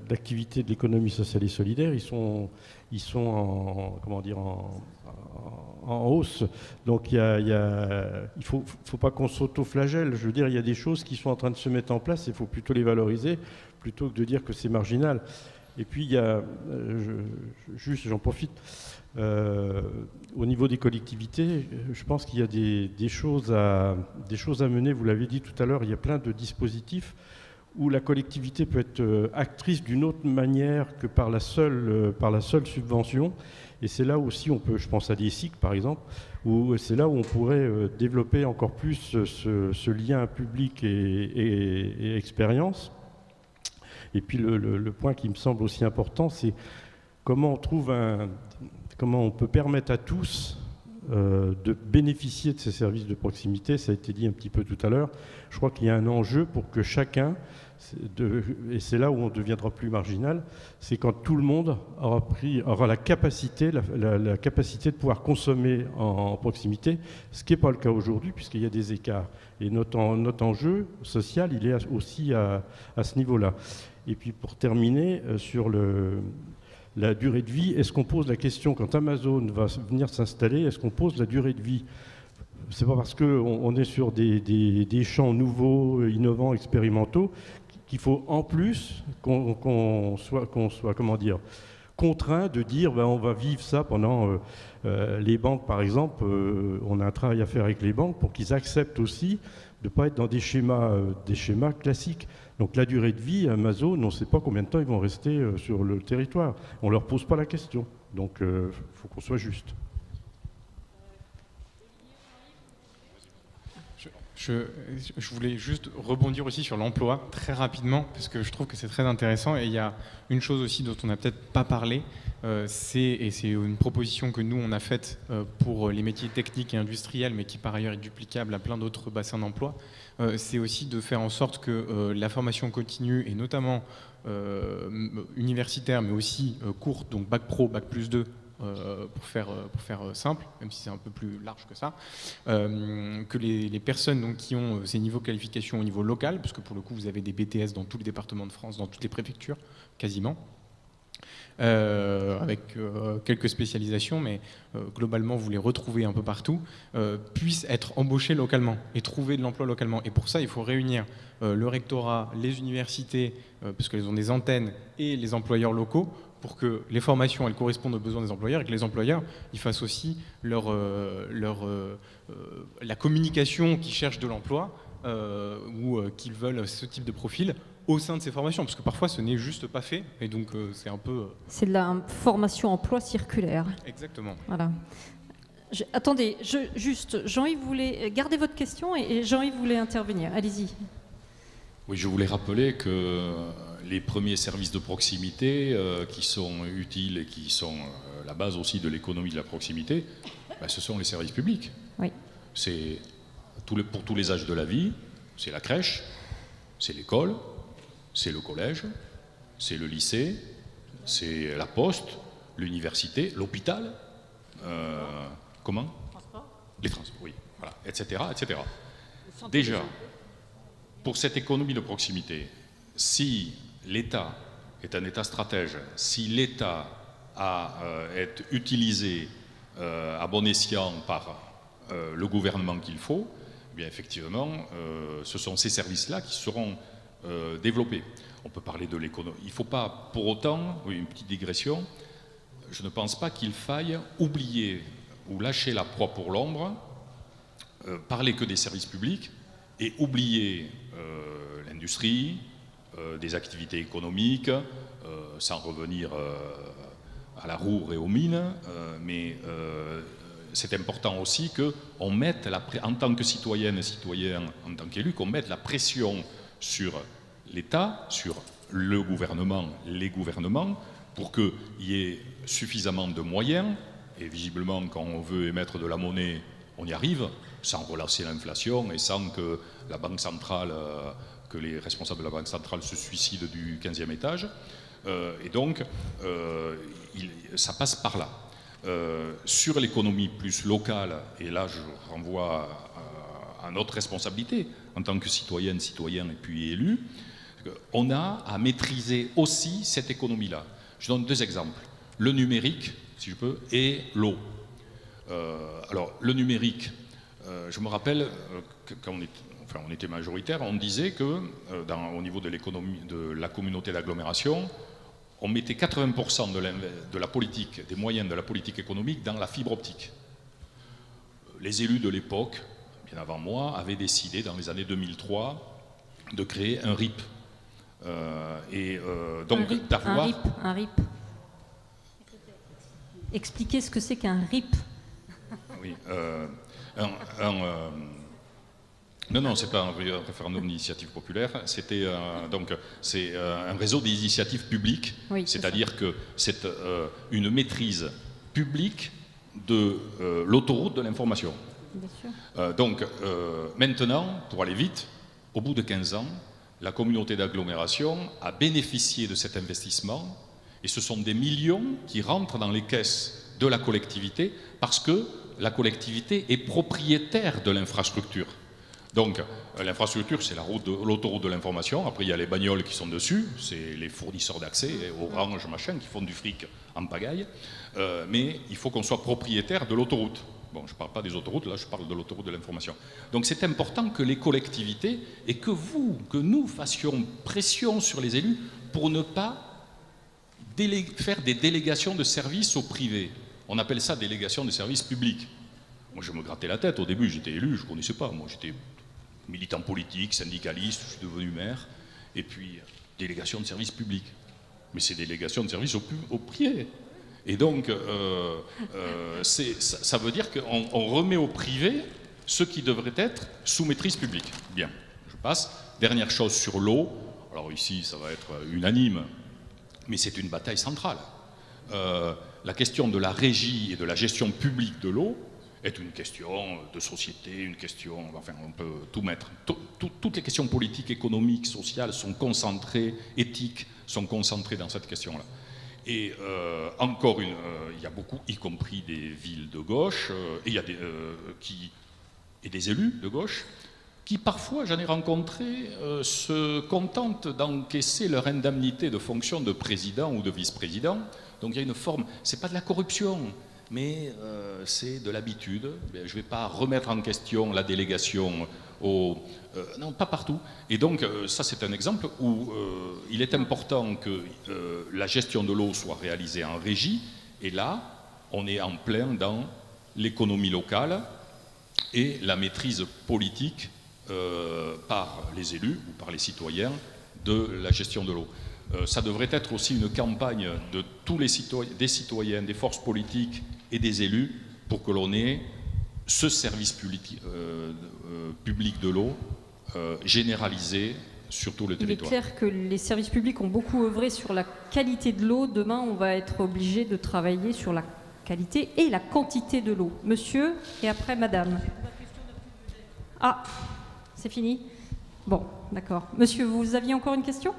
d'activité de l'économie sociale et solidaire, ils sont en hausse. Donc il faut pas qu'on s'auto-flagelle. Je veux dire, il y a des choses qui sont en train de se mettre en place, et il faut plutôt les valoriser, plutôt que de dire que c'est marginal. Et puis, il y a, j'en profite, au niveau des collectivités, je pense qu'il y a des choses à mener. Vous l'avez dit tout à l'heure, il y a plein de dispositifs où la collectivité peut être actrice d'une autre manière que par la seule subvention. Et c'est là aussi on peut, je pense à des cycles par exemple, où c'est là où on pourrait développer encore plus ce lien public et expérience. Et puis le point qui me semble aussi important, c'est comment on peut permettre à tous de bénéficier de ces services de proximité. Ça a été dit un petit peu tout à l'heure. Je crois qu'il y a un enjeu pour que chacun, et c'est là où on deviendra plus marginal, c'est quand tout le monde aura la capacité de pouvoir consommer en proximité, ce qui n'est pas le cas aujourd'hui, puisqu'il y a des écarts. Et notre enjeu social, il est aussi à ce niveau-là. Et puis pour terminer, sur la durée de vie, est-ce qu'on pose la question, quand Amazon va venir s'installer, est-ce qu'on pose la durée de vie? C'est pas parce qu'on est sur des champs nouveaux, innovants, expérimentaux, qu'il faut en plus qu'on soit comment dire, contraint de dire on va vivre ça pendant... les banques, par exemple, on a un travail à faire avec les banques pour qu'ils acceptent aussi de ne pas être dans des schémas classiques. Donc la durée de vie, Amazon, on ne sait pas combien de temps ils vont rester sur le territoire. On ne leur pose pas la question. Donc il faut qu'on soit juste. Je voulais juste rebondir aussi sur l'emploi très rapidement, parce que je trouve que c'est très intéressant. Et il y a une chose aussi dont on n'a peut-être pas parlé, c'est une proposition que nous on a faite pour les métiers techniques et industriels, mais qui par ailleurs est duplicable à plein d'autres bassins d'emploi. C'est aussi de faire en sorte que la formation continue, et notamment universitaire, mais aussi courte, donc bac pro, bac plus 2, pour faire simple, même si c'est un peu plus large que ça, que les personnes donc, qui ont ces niveaux de qualification au niveau local, parce que pour le coup vous avez des BTS dans tous les départements de France, dans toutes les préfectures, quasiment, avec quelques spécialisations, mais globalement vous les retrouvez un peu partout, puissent être embauchés localement et trouver de l'emploi localement. Et pour ça, il faut réunir le rectorat, les universités, parce qu'elles ont des antennes, et les employeurs locaux, pour que les formations elles correspondent aux besoins des employeurs et que les employeurs ils fassent aussi la communication qu'ils cherchent de l'emploi ou qu'ils veulent ce type de profil au sein de ces formations, parce que parfois ce n'est juste pas fait, et donc c'est un peu... C'est de la formation emploi circulaire. Exactement. Voilà. Attendez, juste, Jean-Yves voulait... Gardez votre question et Jean-Yves voulait intervenir. Allez-y. Oui, je voulais rappeler que les premiers services de proximité qui sont utiles et qui sont la base aussi de l'économie de la proximité, ce sont les services publics. Oui. C'est pour tous les âges de la vie, c'est la crèche, c'est l'école, c'est le collège, c'est le lycée, c'est la poste, l'université, l'hôpital, comment ? Les transports, oui, voilà, etc., etc. Déjà, pour cette économie de proximité, si l'État est un État stratège, si l'État est utilisé à bon escient par le gouvernement qu'il faut, eh bien effectivement, ce sont ces services-là qui seront développés. On peut parler de l'économie. Il ne faut pas pour autant, oui, une petite digression, je ne pense pas qu'il faille oublier ou lâcher la proie pour l'ombre, parler que des services publics et oublier l'industrie, des activités économiques, sans revenir à la roue et aux mines, mais c'est important aussi qu'on mette, en tant que citoyenne et citoyen, en tant qu'élu, qu'on mette la pression sur l'État, sur le gouvernement, les gouvernements, pour qu'il y ait suffisamment de moyens, et visiblement quand on veut émettre de la monnaie, on y arrive, sans relancer l'inflation et sans que la Banque centrale, que les responsables de la Banque centrale se suicident du 15e étage. Et donc, ça passe par là. Sur l'économie plus locale, et là je renvoie à notre responsabilité en tant que citoyenne, citoyen et puis élu, on a à maîtriser aussi cette économie-là. Je donne deux exemples. Le numérique, si je peux, et l'eau. Alors, le numérique, je me rappelle que quand on était majoritaire, on disait que au niveau de l'économie, de la communauté d'agglomération, on mettait 80% de la politique, des moyens de la politique économique dans la fibre optique. Les élus de l'époque, bien avant moi, avaient décidé dans les années 2003 de créer un RIP. Donc d'avoir... Un RIP. Expliquez ce que c'est qu'un RIP. Oui, non, c'est pas un référendum d'initiative populaire, c'est un réseau d'initiatives publiques, oui, c'est-à-dire que c'est une maîtrise publique de l'autoroute de l'information. Donc maintenant, pour aller vite, au bout de 15 ans, la communauté d'agglomération a bénéficié de cet investissement et ce sont des millions qui rentrent dans les caisses de la collectivité parce que la collectivité est propriétaire de l'infrastructure. Donc l'infrastructure, c'est l'autoroute de l'information. Après, il y a les bagnoles qui sont dessus, c'est les fournisseurs d'accès, Orange, machin, qui font du fric en pagaille. Mais il faut qu'on soit propriétaire de l'autoroute. Bon, je ne parle pas des autoroutes, là je parle de l'autoroute de l'information. Donc c'est important que les collectivités et que nous fassions pression sur les élus pour ne pas faire des délégations de services au privé. On appelle ça délégation de services publics. Moi je me grattais la tête, au début j'étais élu, je ne connaissais pas, moi j'étais militant politique, syndicaliste, je suis devenu maire, et puis délégation de services publics. Mais c'est délégation de services au privé. Et donc, ça veut dire qu'on remet au privé ce qui devrait être sous maîtrise publique. Bien, je passe. Dernière chose sur l'eau. Alors ici, ça va être unanime, mais c'est une bataille centrale. La question de la régie et de la gestion publique de l'eau est une question de société, une question... Enfin, on peut tout mettre. Toutes les questions politiques, économiques, sociales sont concentrées, éthiques, sont concentrées dans cette question-là. Et il y a beaucoup, y compris des villes de gauche, et des élus de gauche, qui parfois, j'en ai rencontré, se contentent d'encaisser leur indemnité de fonction de président ou de vice-président. Donc il y a une forme, c'est pas de la corruption, mais c'est de l'habitude. Je ne vais pas remettre en question la délégation non, pas partout. Et donc ça c'est un exemple où il est important que la gestion de l'eau soit réalisée en régie. Et là, on est en plein dans l'économie locale et la maîtrise politique par les élus ou par les citoyens de la gestion de l'eau. Ça devrait être aussi une campagne de tous les citoyens, des citoyens, des forces politiques et des élus pour que l'on ait ce service public de l'eau généralisé sur tout le territoire. Il est clair que les services publics ont beaucoup œuvré sur la qualité de l'eau. Demain, on va être obligé de travailler sur la qualité et la quantité de l'eau. Monsieur, et après madame. Ah, c'est fini? Bon, d'accord. Monsieur, vous aviez encore une question?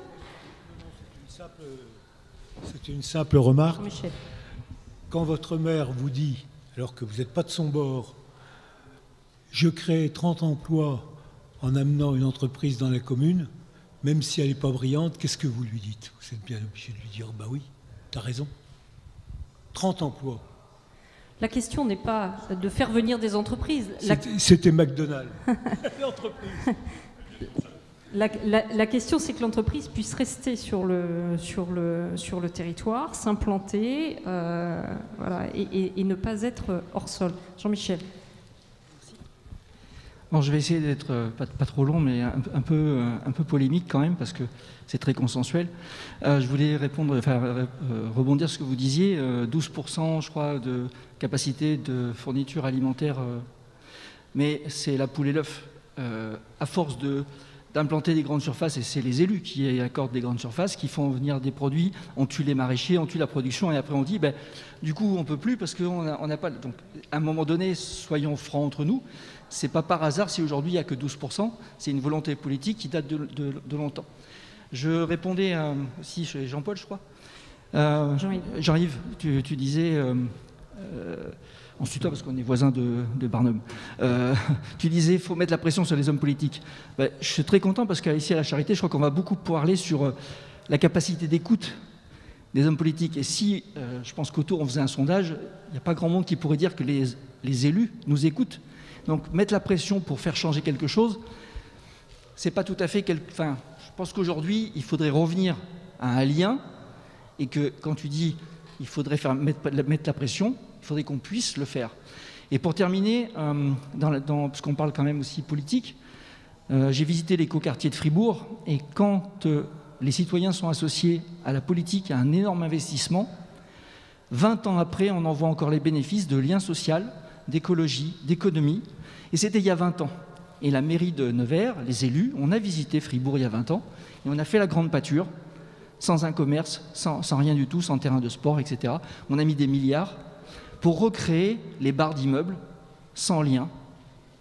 C'est une simple remarque. Michel. Quand votre maire vous dit, alors que vous n'êtes pas de son bord, je crée 30 emplois en amenant une entreprise dans la commune, même si elle n'est pas brillante, qu'est-ce que vous lui dites? Vous êtes bien obligé de lui dire, bah oui, tu as raison. 30 emplois. La question n'est pas de faire venir des entreprises. C'était McDonald's. La question, c'est que l'entreprise puisse rester sur le territoire, s'implanter, voilà, et ne pas être hors sol. Jean-Michel. Bon, je vais essayer d'être pas trop long, mais un peu polémique quand même, parce que c'est très consensuel. Je voulais rebondir sur ce que vous disiez, 12% je crois de capacité de fourniture alimentaire, mais c'est la poule et l'œuf. À force d'implanter des grandes surfaces, et c'est les élus qui accordent des grandes surfaces, qui font venir des produits, on tue les maraîchers, on tue la production, et après on dit, du coup on ne peut plus parce qu'on n'a pas... Donc à un moment donné, soyons francs entre nous, c'est pas par hasard si aujourd'hui il n'y a que 12%, c'est une volonté politique qui date de longtemps. Je répondais aussi chez Jean-Paul, je crois. Jean-Yves, tu disais... on se tutoie parce qu'on est voisins de Barnum. Tu disais qu'il faut mettre la pression sur les hommes politiques. Je suis très content parce qu'ici à la Charité, je crois qu'on va beaucoup parler sur la capacité d'écoute des hommes politiques. Et si, je pense qu'autour on faisait un sondage, il n'y a pas grand monde qui pourrait dire que les élus nous écoutent. Donc mettre la pression pour faire changer quelque chose, c'est pas tout à fait... Enfin, je pense qu'aujourd'hui, il faudrait revenir à un lien et que quand tu dis il faudrait mettre la pression, il faudrait qu'on puisse le faire. Et pour terminer, parce qu'on parle quand même aussi politique, j'ai visité l'écoquartier de Fribourg, et quand les citoyens sont associés à la politique, à un énorme investissement, 20 ans après, on en voit encore les bénéfices de lien social, d'écologie, d'économie. Et c'était il y a 20 ans. Et la mairie de Nevers, les élus, on a visité Fribourg il y a 20 ans, et on a fait la grande pâture, sans un commerce, sans rien du tout, sans terrain de sport, etc. On a mis des milliards pour recréer les barres d'immeubles sans lien,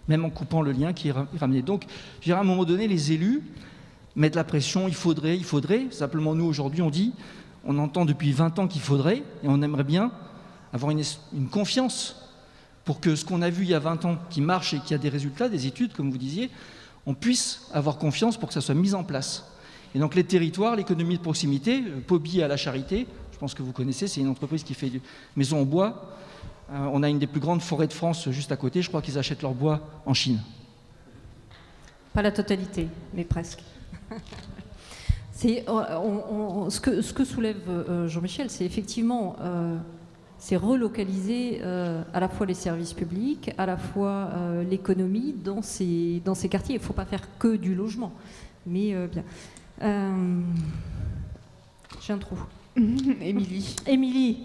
même en coupant le lien qui ramenait. Donc, je dirais, à un moment donné, les élus mettent la pression, il faudrait. Simplement, nous, aujourd'hui, on entend depuis 20 ans qu'il faudrait, et on aimerait bien avoir une confiance pour que ce qu'on a vu il y a 20 ans, qui marche et qui a des résultats, des études, comme vous disiez, on puisse avoir confiance pour que ça soit mis en place. Et donc, les territoires, l'économie de proximité, Poby à la Charité, je pense que vous connaissez, c'est une entreprise qui fait des maisons en bois. On a une des plus grandes forêts de France juste à côté. Je crois qu'ils achètent leur bois en Chine. Pas la totalité, mais presque. Ce que soulève Jean-Michel, c'est effectivement c'est relocaliser à la fois les services publics, à la fois l'économie dans ces quartiers. Il ne faut pas faire que du logement. Mais bien. J'ai un trou. Émilie. Émilie.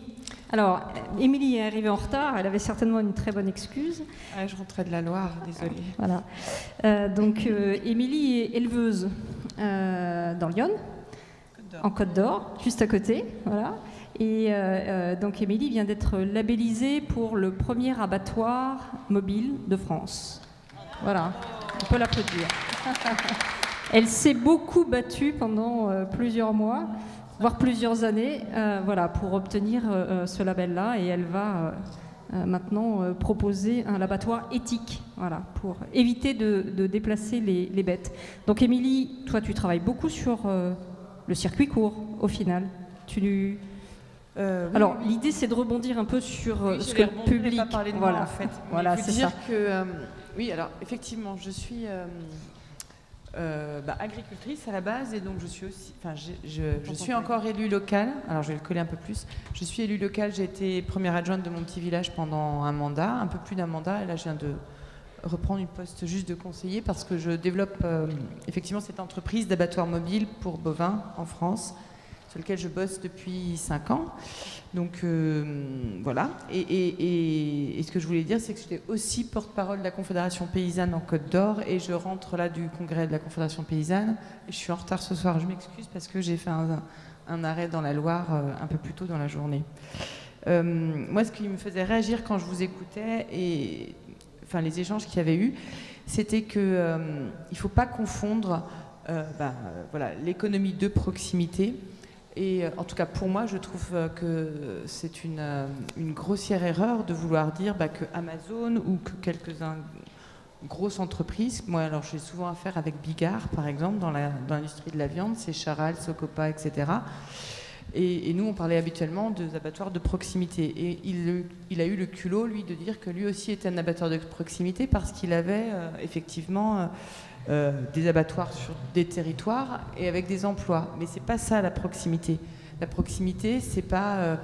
Alors, Émilie est arrivée en retard, elle avait certainement une très bonne excuse. Je rentrais de la Loire, désolée. Voilà. Donc, Émilie est éleveuse dans Lyon, en Côte d'Or, juste à côté. Voilà. Et donc, Émilie vient d'être labellisée pour le premier abattoir mobile de France. Voilà, on peut l'applaudir. Elle s'est beaucoup battue pendant plusieurs mois, voire plusieurs années, voilà, pour obtenir ce label-là, et elle va maintenant proposer un abattoir éthique, voilà, pour éviter de déplacer les bêtes. Donc Émilie, toi tu travailles beaucoup sur le circuit court au final. Oui, alors l'idée c'est de rebondir un peu sur ce que le public... Pas parler de voilà, moi, en fait. voilà, il faut c'est dire ça. que oui, alors effectivement, je suis agricultrice à la base et donc je suis aussi, je suis encore élue locale. Alors je vais le coller un peu plus. Je suis élue locale. J'ai été première adjointe de mon petit village pendant un mandat, un peu plus d'un mandat, et là je viens de reprendre une poste juste de conseiller parce que je développe effectivement cette entreprise d'abattoir mobile pour bovins en France, sur lequel je bosse depuis 5 ans. Donc voilà. Et ce que je voulais dire, c'est que j'étais aussi porte-parole de la Confédération paysanne en Côte d'Or et je rentre là du congrès de la Confédération paysanne. Et je suis en retard ce soir, je m'excuse parce que j'ai fait un arrêt dans la Loire un peu plus tôt dans la journée. Moi, ce qui me faisait réagir quand je vous écoutais et enfin les échanges qu'il y avait eu, c'était que il ne faut pas confondre voilà, l'économie de proximité. Et en tout cas pour moi, je trouve que c'est une grossière erreur de vouloir dire que Amazon ou que quelques-uns grosses entreprises, moi alors j'ai souvent affaire avec Bigard par exemple dans l'industrie de la viande, c'est Charal, Socopa, etc. Et nous on parlait habituellement de abattoirs de proximité. Et il a eu le culot lui de dire que lui aussi était un abattoir de proximité parce qu'il avait effectivement... des abattoirs sur des territoires et avec des emplois. Mais c'est pas ça la proximité. La proximité, c'est pas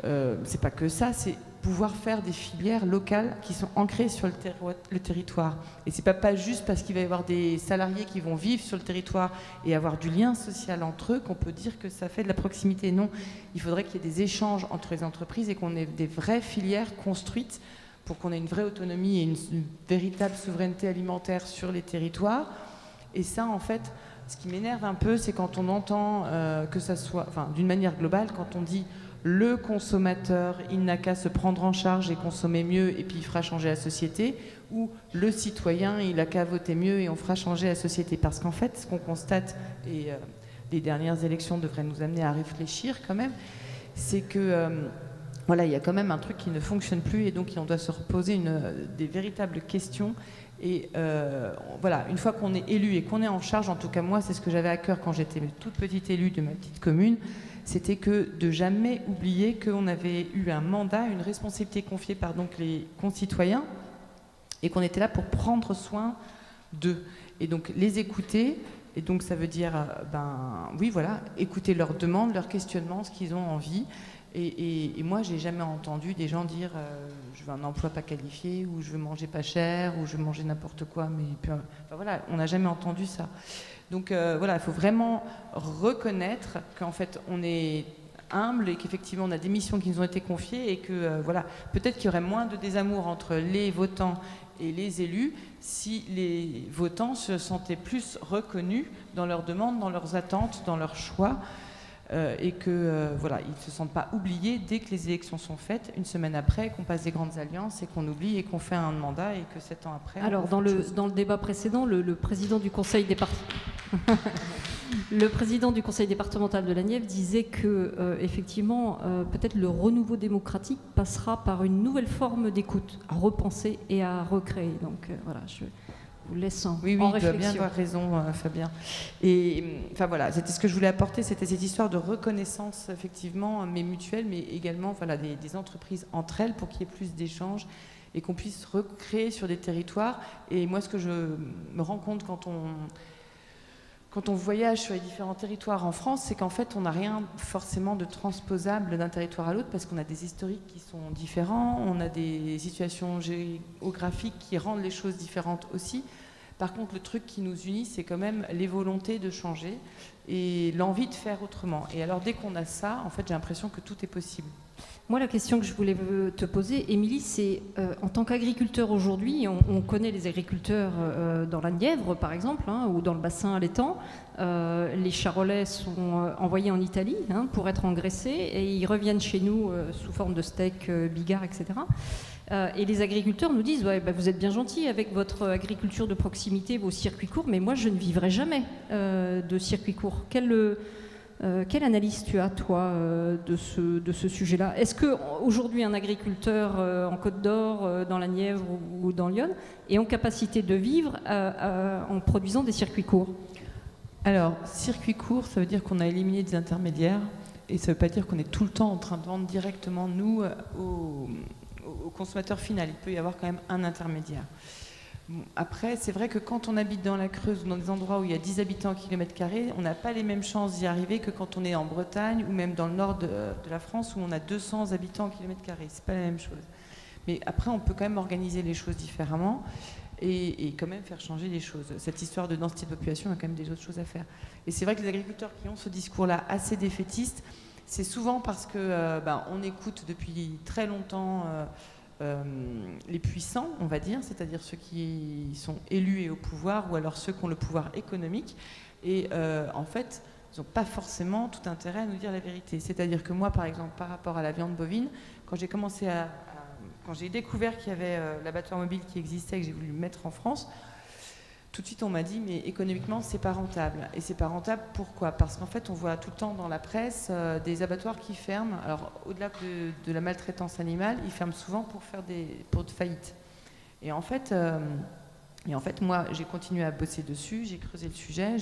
que ça, c'est pouvoir faire des filières locales qui sont ancrées sur le territoire. Et c'est pas juste parce qu'il va y avoir des salariés qui vont vivre sur le territoire et avoir du lien social entre eux qu'on peut dire que ça fait de la proximité. Non, il faudrait qu'il y ait des échanges entre les entreprises et qu'on ait des vraies filières construites pour qu'on ait une vraie autonomie et une véritable souveraineté alimentaire sur les territoires. Et ça, en fait, ce qui m'énerve un peu, c'est quand on entend que ça soit, enfin, d'une manière globale, quand on dit le consommateur, il n'a qu'à se prendre en charge et consommer mieux et puis il fera changer la société, ou le citoyen, il n'a qu'à voter mieux et on fera changer la société. Parce qu'en fait, ce qu'on constate, et les dernières élections devraient nous amener à réfléchir quand même, c'est que... voilà, il y a quand même un truc qui ne fonctionne plus et donc on doit se reposer des véritables questions. Et voilà, une fois qu'on est élu et qu'on est en charge, en tout cas moi, c'est ce que j'avais à cœur quand j'étais toute petite élue de ma petite commune, c'était que de jamais oublier qu'on avait eu un mandat, une responsabilité confiée par donc les concitoyens et qu'on était là pour prendre soin d'eux. Et donc les écouter. Et donc ça veut dire, oui, voilà, écouter leurs demandes, leurs questionnements, ce qu'ils ont envie. Et moi, j'ai jamais entendu des gens dire je veux un emploi pas qualifié, ou je veux manger pas cher, ou je veux manger n'importe quoi. Mais voilà, on n'a jamais entendu ça. Donc voilà, il faut vraiment reconnaître qu'en fait, on est humble et qu'effectivement, on a des missions qui nous ont été confiées et que voilà, peut-être qu'il y aurait moins de désamour entre les votants et les élus si les votants se sentaient plus reconnus dans leurs demandes, dans leurs attentes, dans leurs choix. Et que voilà, ils ne se sentent pas oubliés dès que les élections sont faites, une semaine après, qu'on passe des grandes alliances et qu'on oublie et qu'on fait un mandat et que 7 ans après... Alors, dans le débat précédent, le président du conseil départemental de la Nièvre disait que, effectivement, peut-être le renouveau démocratique passera par une nouvelle forme d'écoute, à repenser et à recréer. Donc, voilà, je... vous laisse en réflexion. Tu as bien avoir raison, Fabien. Et enfin voilà, c'était ce que je voulais apporter, c'était cette histoire de reconnaissance, effectivement, mais mutuelle, mais également voilà, des entreprises entre elles pour qu'il y ait plus d'échanges et qu'on puisse recréer sur des territoires. Et moi, ce que je me rends compte quand on voyage sur les différents territoires en France, c'est qu'en fait, on n'a rien forcément de transposable d'un territoire à l'autre parce qu'on a des historiques qui sont différents, on a des situations géographiques qui rendent les choses différentes aussi. Par contre, le truc qui nous unit, c'est quand même les volontés de changer et l'envie de faire autrement. Et alors, dès qu'on a ça, en fait, j'ai l'impression que tout est possible. Moi, la question que je voulais te poser, Émilie, c'est en tant qu'agriculteur aujourd'hui, on connaît les agriculteurs dans la Nièvre, par exemple, ou dans le bassin allaitant. Les charolais sont envoyés en Italie pour être engraissés et ils reviennent chez nous sous forme de steak, bigard, etc. Et les agriculteurs nous disent ouais, vous êtes bien gentils avec votre agriculture de proximité, vos circuits courts, mais moi, je ne vivrai jamais de circuits courts. Quelle analyse tu as, toi, de ce sujet-là? Est-ce qu'aujourd'hui, un agriculteur en Côte d'Or, dans la Nièvre ou dans l'Yonne est en capacité de vivre en produisant des circuits courts? Alors, circuit court, ça veut dire qu'on a éliminé des intermédiaires, et ça ne veut pas dire qu'on est tout le temps en train de vendre directement, nous, au consommateur final. Il peut y avoir quand même un intermédiaire. Bon, après, c'est vrai que quand on habite dans la Creuse ou dans des endroits où il y a 10 habitants au kilomètre carré, on n'a pas les mêmes chances d'y arriver que quand on est en Bretagne ou même dans le nord de la France où on a 200 habitants au kilomètre carré. C'est pas la même chose. Mais après, on peut quand même organiser les choses différemment et quand même faire changer les choses. Cette histoire de densité de population, il y a quand même des autres choses à faire. Et c'est vrai que les agriculteurs qui ont ce discours-là assez défaitiste, c'est souvent parce que on écoute depuis très longtemps les puissants, on va dire, c'est-à-dire ceux qui sont élus et au pouvoir, ou alors ceux qui ont le pouvoir économique. Et en fait, ils n'ont pas forcément tout intérêt à nous dire la vérité. C'est-à-dire que moi, par exemple, par rapport à la viande bovine, quand j'ai commencé quand j'ai découvert qu'il y avait l'abattoir mobile qui existait et que j'ai voulu le mettre en France, tout de suite on m'a dit mais économiquement c'est pas rentable. Et c'est pas rentable pourquoi? Parce qu'en fait on voit tout le temps dans la presse des abattoirs qui ferment. Alors au-delà de la maltraitance animale, ils ferment souvent pour de faillite. Et en fait moi j'ai continué à bosser dessus, j'ai creusé le sujet,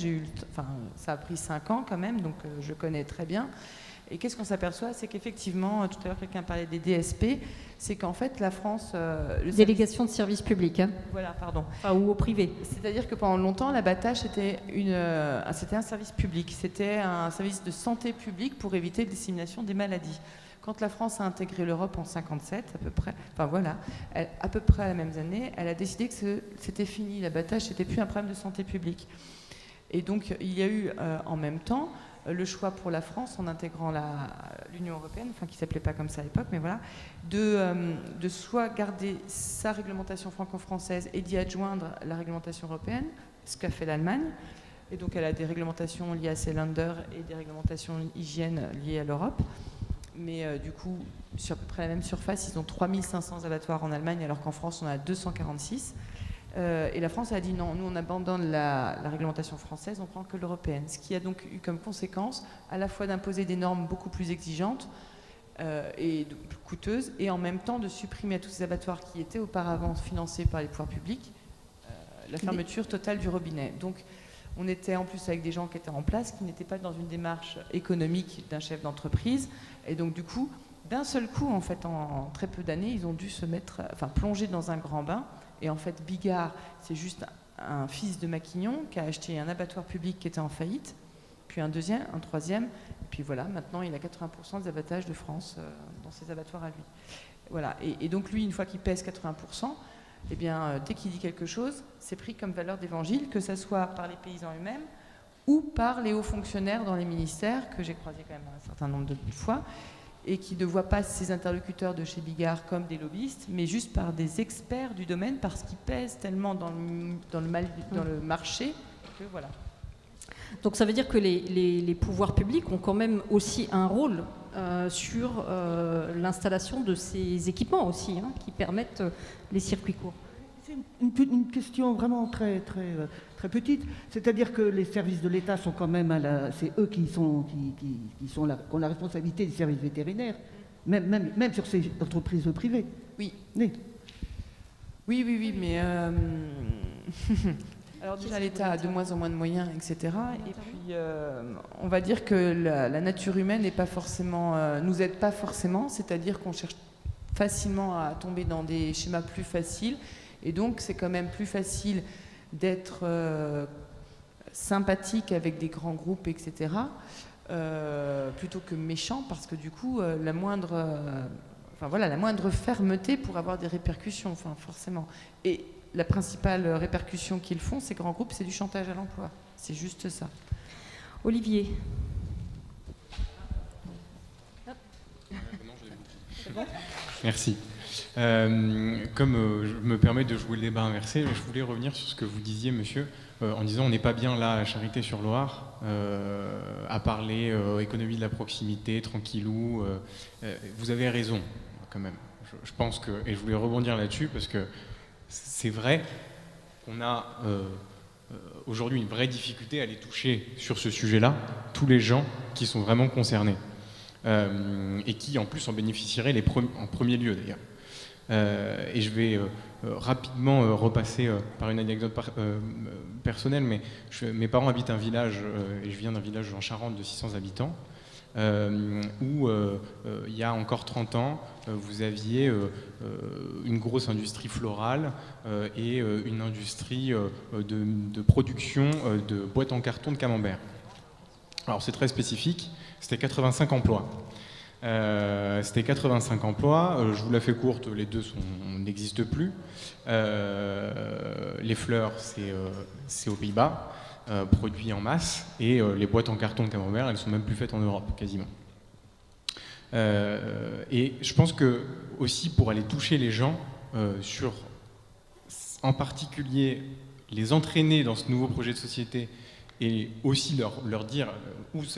ça a pris 5 ans quand même, donc je connais très bien. Et qu'est-ce qu'on s'aperçoit? C'est qu'effectivement, tout à l'heure quelqu'un parlait des DSP, c'est qu'en fait la France... Délégation de service public. Hein. Voilà, pardon. Enfin, ou au privé. C'est-à-dire que pendant longtemps, l'abattage c'était un service public, c'était un service de santé publique pour éviter la dissémination des maladies. Quand la France a intégré l'Europe en 1957, à peu près, à peu près à la même année, elle a décidé que c'était fini, l'abattage, c'était plus un problème de santé publique. Et donc il y a eu en même temps le choix pour la France, en intégrant l'Union européenne, qui ne s'appelait pas comme ça à l'époque, mais voilà, de soit garder sa réglementation franco-française et d'y adjoindre la réglementation européenne, ce qu'a fait l'Allemagne. Et donc elle a des réglementations liées à ses Länder et des réglementations hygiène liées à l'Europe. Mais du coup, sur à peu près la même surface, ils ont 3500 abattoirs en Allemagne, alors qu'en France, on a 246. Et la France a dit non, nous on abandonne la réglementation française, on prend que l'européenne. Ce qui a donc eu comme conséquence à la fois d'imposer des normes beaucoup plus exigeantes et coûteuses, et en même temps de supprimer à tous ces abattoirs qui étaient auparavant financés par les pouvoirs publics la fermeture totale du robinet. Donc on était en plus avec des gens qui étaient en place, qui n'étaient pas dans une démarche économique d'un chef d'entreprise, et donc du coup, d'un seul coup, en fait, en très peu d'années, ils ont dû plonger dans un grand bain. Et en fait, Bigard, c'est juste un fils de Maquignon qui a acheté un abattoir public qui était en faillite, puis un deuxième, un troisième, et puis voilà, maintenant il a 80% des abattages de France dans ses abattoirs à lui. Voilà. Et donc lui, une fois qu'il pèse 80%, eh bien, dès qu'il dit quelque chose, c'est pris comme valeur d'évangile, que ce soit par les paysans eux-mêmes ou par les hauts fonctionnaires dans les ministères, que j'ai croisé quand même un certain nombre de fois, et qui ne voient pas ces interlocuteurs de chez Bigard comme des lobbyistes, mais juste par des experts du domaine, parce qu'ils pèsent tellement dans le marché que voilà. Donc ça veut dire que les pouvoirs publics ont quand même aussi un rôle sur l'installation de ces équipements aussi, qui permettent les circuits courts. C'est une question vraiment très, très, très petite. C'est-à-dire que les services de l'État sont quand même c'est eux qui ont la responsabilité des services vétérinaires, même sur ces entreprises privées. Oui. Oui, oui, mais alors déjà l'État a de moins en moins de moyens, etc. Et puis on va dire que la nature humaine n'est pas forcément, nous aide pas forcément, c'est-à-dire qu'on cherche facilement à tomber dans des schémas plus faciles. Et donc, c'est quand même plus facile d'être sympathique avec des grands groupes, etc., plutôt que méchant, parce que du coup, la moindre fermeté pour avoir des répercussions, forcément. Et la principale répercussion qu'ils font, ces grands groupes, c'est du chantage à l'emploi. C'est juste ça. Olivier. Merci. Comme je me permets de jouer le débat inversé, je voulais revenir sur ce que vous disiez, monsieur, en disant on n'est pas bien là à Charité-sur-Loire à parler économie de la proximité, tranquillou. Vous avez raison, quand même. Je pense que, et je voulais rebondir là-dessus, parce que c'est vrai qu'on a aujourd'hui une vraie difficulté à aller toucher sur ce sujet-là tous les gens qui sont vraiment concernés et qui en plus en bénéficieraient en premier lieu d'ailleurs. Et je vais rapidement repasser par une anecdote personnelle, mais mes parents habitent un village, et je viens d'un village en Charente de 600 habitants, où il y a encore 30 ans, vous aviez une grosse industrie florale et une industrie de production de boîtes en carton de camembert. Alors c'est très spécifique, c'était 85 emplois. C'était 85 emplois, je vous la fais courte, les deux n'existent plus. Les fleurs, c'est aux Pays-Bas, produit en masse, et les boîtes en carton de camembert, elles sont même plus faites en Europe, quasiment. Et je pense que aussi pour aller toucher les gens, en particulier les entraîner dans ce nouveau projet de société, et aussi leur dire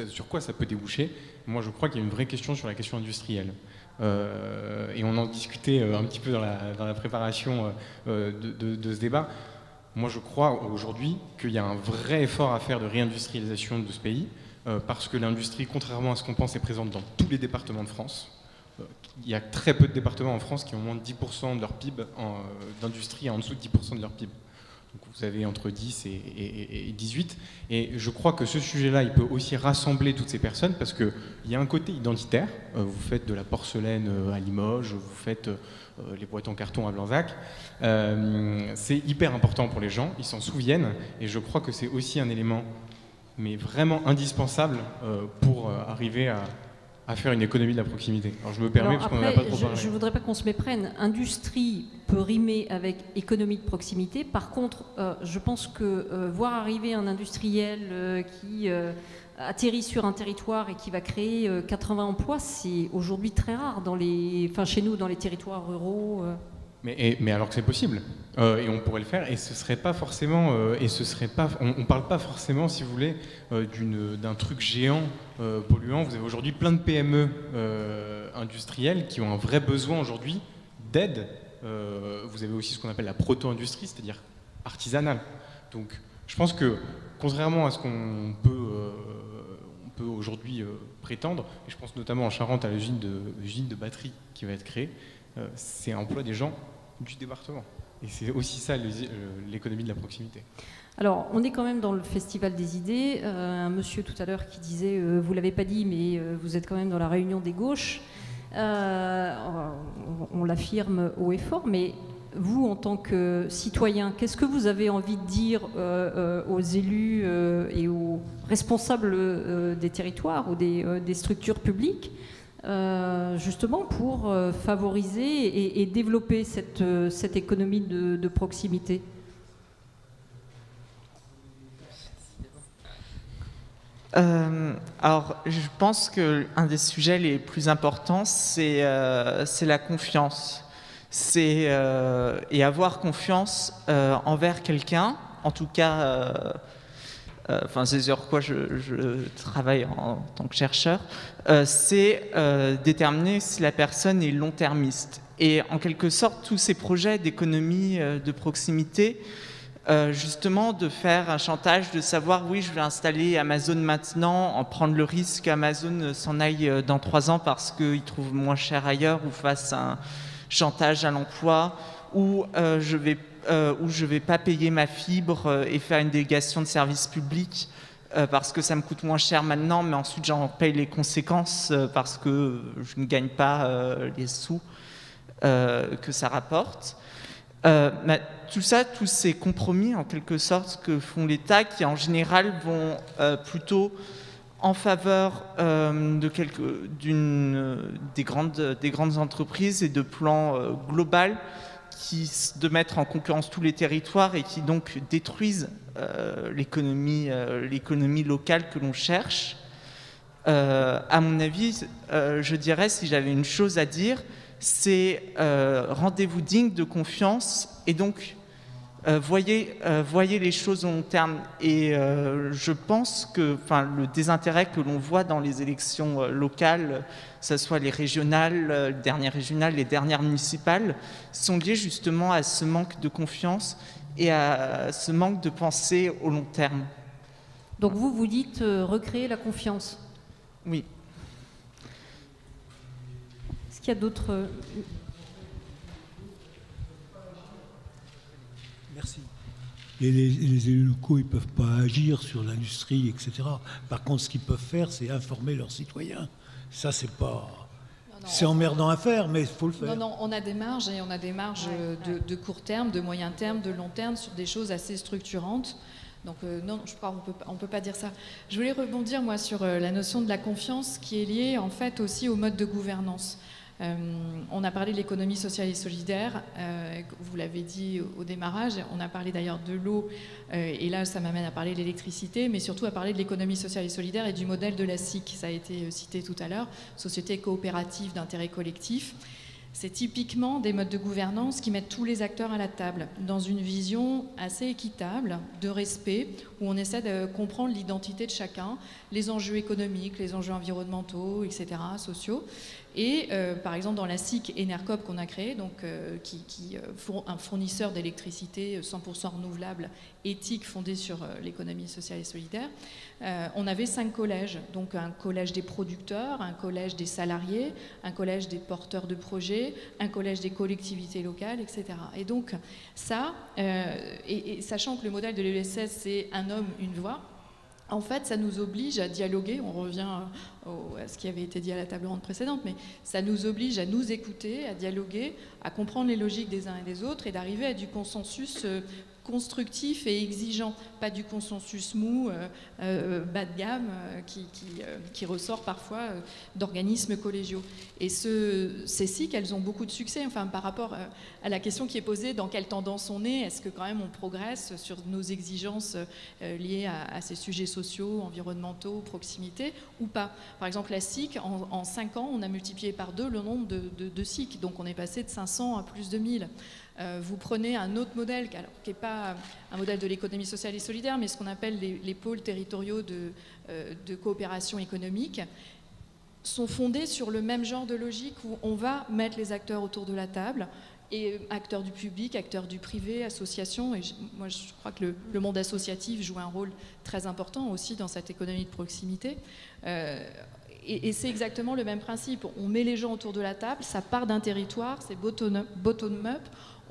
sur quoi ça peut déboucher, moi je crois qu'il y a une vraie question sur la question industrielle. Et on en discutait un petit peu dans la préparation de ce débat. Moi je crois aujourd'hui qu'il y a un vrai effort à faire de réindustrialisation de ce pays, parce que l'industrie, contrairement à ce qu'on pense, est présente dans tous les départements de France. Il y a très peu de départements en France qui ont moins de 10% de leur PIB d'industrie et en dessous de 10% de leur PIB. Donc vous avez entre 10 et 18. Et je crois que ce sujet-là, il peut aussi rassembler toutes ces personnes parce qu'il y a un côté identitaire. Vous faites de la porcelaine à Limoges, vous faites les boîtes en carton à Blanzac. C'est hyper important pour les gens, ils s'en souviennent. Et je crois que c'est aussi un élément, mais vraiment indispensable pour arriver à faire une économie de la proximité. Alors je me permets parce qu'on n'en a pas trop parlé. Je ne voudrais pas qu'on se méprenne. Industrie peut rimer avec économie de proximité. Par contre, je pense que voir arriver un industriel qui atterrit sur un territoire et qui va créer 80 emplois, c'est aujourd'hui très rare chez nous, dans les territoires ruraux. Mais alors que c'est possible, et on pourrait le faire, et ce serait pas forcément, on parle pas forcément, si vous voulez, d'un truc géant polluant. Vous avez aujourd'hui plein de PME industrielles qui ont un vrai besoin aujourd'hui d'aide. Vous avez aussi ce qu'on appelle la proto-industrie, c'est-à-dire artisanale. Donc, je pense que contrairement à ce qu'on peut aujourd'hui prétendre, et je pense notamment en Charente à l'usine de batterie qui va être créée. C'est emploi des gens du département. Et c'est aussi ça l'économie de la proximité. Alors, on est quand même dans le festival des idées. Un monsieur tout à l'heure qui disait, vous l'avez pas dit, mais vous êtes quand même dans la réunion des gauches. On l'affirme haut et fort, mais vous, en tant que citoyen, qu'est-ce que vous avez envie de dire aux élus et aux responsables des territoires ou des structures publiques justement pour favoriser et développer cette économie de proximité? Alors, je pense qu'un des sujets les plus importants, c'est la confiance. Et avoir confiance envers quelqu'un, en tout cas... c'est sur quoi je travaille en tant que chercheur, c'est déterminer si la personne est long-termiste. Et en quelque sorte, tous ces projets d'économie de proximité, justement de faire un chantage, de savoir oui, je vais installer Amazon maintenant, en prendre le risque qu'Amazon s'en aille dans 3 ans parce qu'il trouve moins cher ailleurs, ou fasse un chantage à l'emploi, ou je vais pas payer ma fibre et faire une délégation de service public parce que ça me coûte moins cher maintenant, mais ensuite j'en paye les conséquences parce que je ne gagne pas les sous que ça rapporte. Tout ça, tous ces compromis en quelque sorte que font l'État, qui en général vont plutôt en faveur des grandes entreprises et de plans global de mettre en concurrence tous les territoires et qui donc détruisent l'économie locale que l'on cherche. À mon avis, je dirais, si j'avais une chose à dire, c'est rendez-vous digne de confiance et donc voyez les choses au long terme. Et je pense que le désintérêt que l'on voit dans les élections locales, que ce soit les régionales, les dernières régionales, les dernières municipales, sont liés justement à ce manque de confiance et à ce manque de pensée au long terme. Donc vous dites recréer la confiance. Oui. Est-ce qu'il y a d'autres... Merci. Et les élus locaux, ils ne peuvent pas agir sur l'industrie, etc. Par contre, ce qu'ils peuvent faire, c'est informer leurs citoyens. Ça, c'est pas... C'est emmerdant à faire, mais il faut le faire. Non, on a des marges, et on a des marges de court terme, de moyen terme, de long terme, sur des choses assez structurantes. Donc non, je crois qu'on ne peut pas dire ça. Je voulais rebondir, moi, sur la notion de la confiance qui est liée, en fait, aussi au mode de gouvernance. On a parlé de l'économie sociale et solidaire, vous l'avez dit au démarrage, on a parlé d'ailleurs de l'eau, et là ça m'amène à parler de l'électricité, mais surtout à parler de l'économie sociale et solidaire et du modèle de la SIC, ça a été cité tout à l'heure, société coopérative d'intérêt collectif. C'est typiquement des modes de gouvernance qui mettent tous les acteurs à la table, dans une vision assez équitable, de respect, où on essaie de comprendre l'identité de chacun, les enjeux économiques, les enjeux environnementaux, etc., sociaux. Et par exemple dans la SIC Enercop qu'on a créée, donc, un fournisseur d'électricité 100% renouvelable, éthique, fondé sur l'économie sociale et solidaire, on avait 5 collèges, donc un collège des producteurs, un collège des salariés, un collège des porteurs de projets, un collège des collectivités locales, etc. Et donc ça, et sachant que le modèle de l'ESS c'est un homme, une voix, en fait, ça nous oblige à dialoguer, on revient à ce qui avait été dit à la table ronde précédente, mais ça nous oblige à nous écouter, à dialoguer, à comprendre les logiques des uns et des autres et d'arriver à du consensus constructif et exigeant, pas du consensus mou, bas de gamme, qui ressort parfois d'organismes collégiaux. Et ces SIC, elles ont beaucoup de succès, enfin, par rapport à la question qui est posée, dans quelle tendance on est, est-ce que quand même on progresse sur nos exigences liées à ces sujets sociaux, environnementaux, proximité, ou pas. Par exemple, la SIC, en 5 ans, on a multiplié par 2 le nombre de SIC, donc on est passé de 500 à plus de 1000. Vous prenez un autre modèle, qui n'est pas un modèle de l'économie sociale et solidaire, mais ce qu'on appelle les pôles territoriaux de coopération économique, sont fondés sur le même genre de logique où on va mettre les acteurs autour de la table, et acteurs du public, acteurs du privé, associations. Et moi, je crois que le monde associatif joue un rôle très important aussi dans cette économie de proximité. Et c'est exactement le même principe. On met les gens autour de la table, ça part d'un territoire, c'est bottom-up.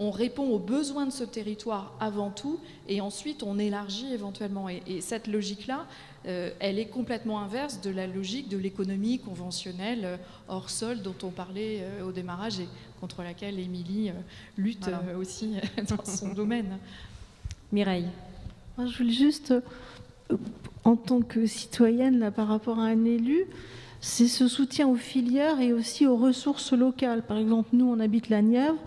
On répond aux besoins de ce territoire avant tout, et ensuite on élargit éventuellement. Et cette logique-là, elle est complètement inverse de la logique de l'économie conventionnelle hors sol dont on parlait au démarrage et contre laquelle Émilie lutte aussi dans son domaine. Mireille. Moi, je voulais juste, en tant que citoyenne, là, par rapport à un élu, c'est ce soutien aux filières et aussi aux ressources locales. Par exemple, nous, on habite la Nièvre.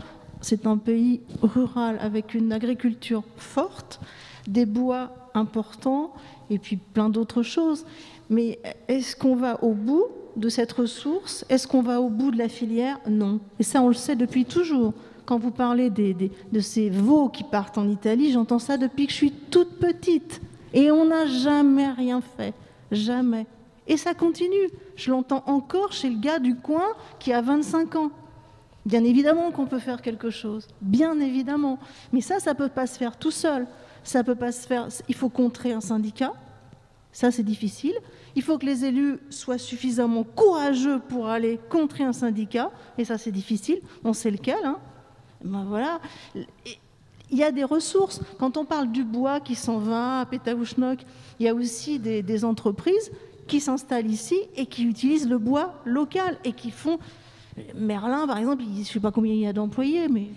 C'est un pays rural avec une agriculture forte, des bois importants et puis plein d'autres choses. Mais est-ce qu'on va au bout de cette ressource? Est-ce qu'on va au bout de la filière? Non. Et ça, on le sait depuis toujours. Quand vous parlez de ces veaux qui partent en Italie, j'entends ça depuis que je suis toute petite. Et on n'a jamais rien fait. Jamais. Et ça continue. Je l'entends encore chez le gars du coin qui a 25 ans. Bien évidemment qu'on peut faire quelque chose, bien évidemment. Mais ça ne peut pas se faire tout seul. Ça peut pas se faire. Il faut contrer un syndicat. Ça, c'est difficile. Il faut que les élus soient suffisamment courageux pour aller contrer un syndicat. Et ça, c'est difficile. On sait lequel. Hein. Ben voilà. Il y a des ressources. Quand on parle du bois qui s'en va à Pétaouchnok, il y a aussi des entreprises qui s'installent ici et qui utilisent le bois local et qui font... Merlin, par exemple, je ne sais pas combien il y a d'employés, mais...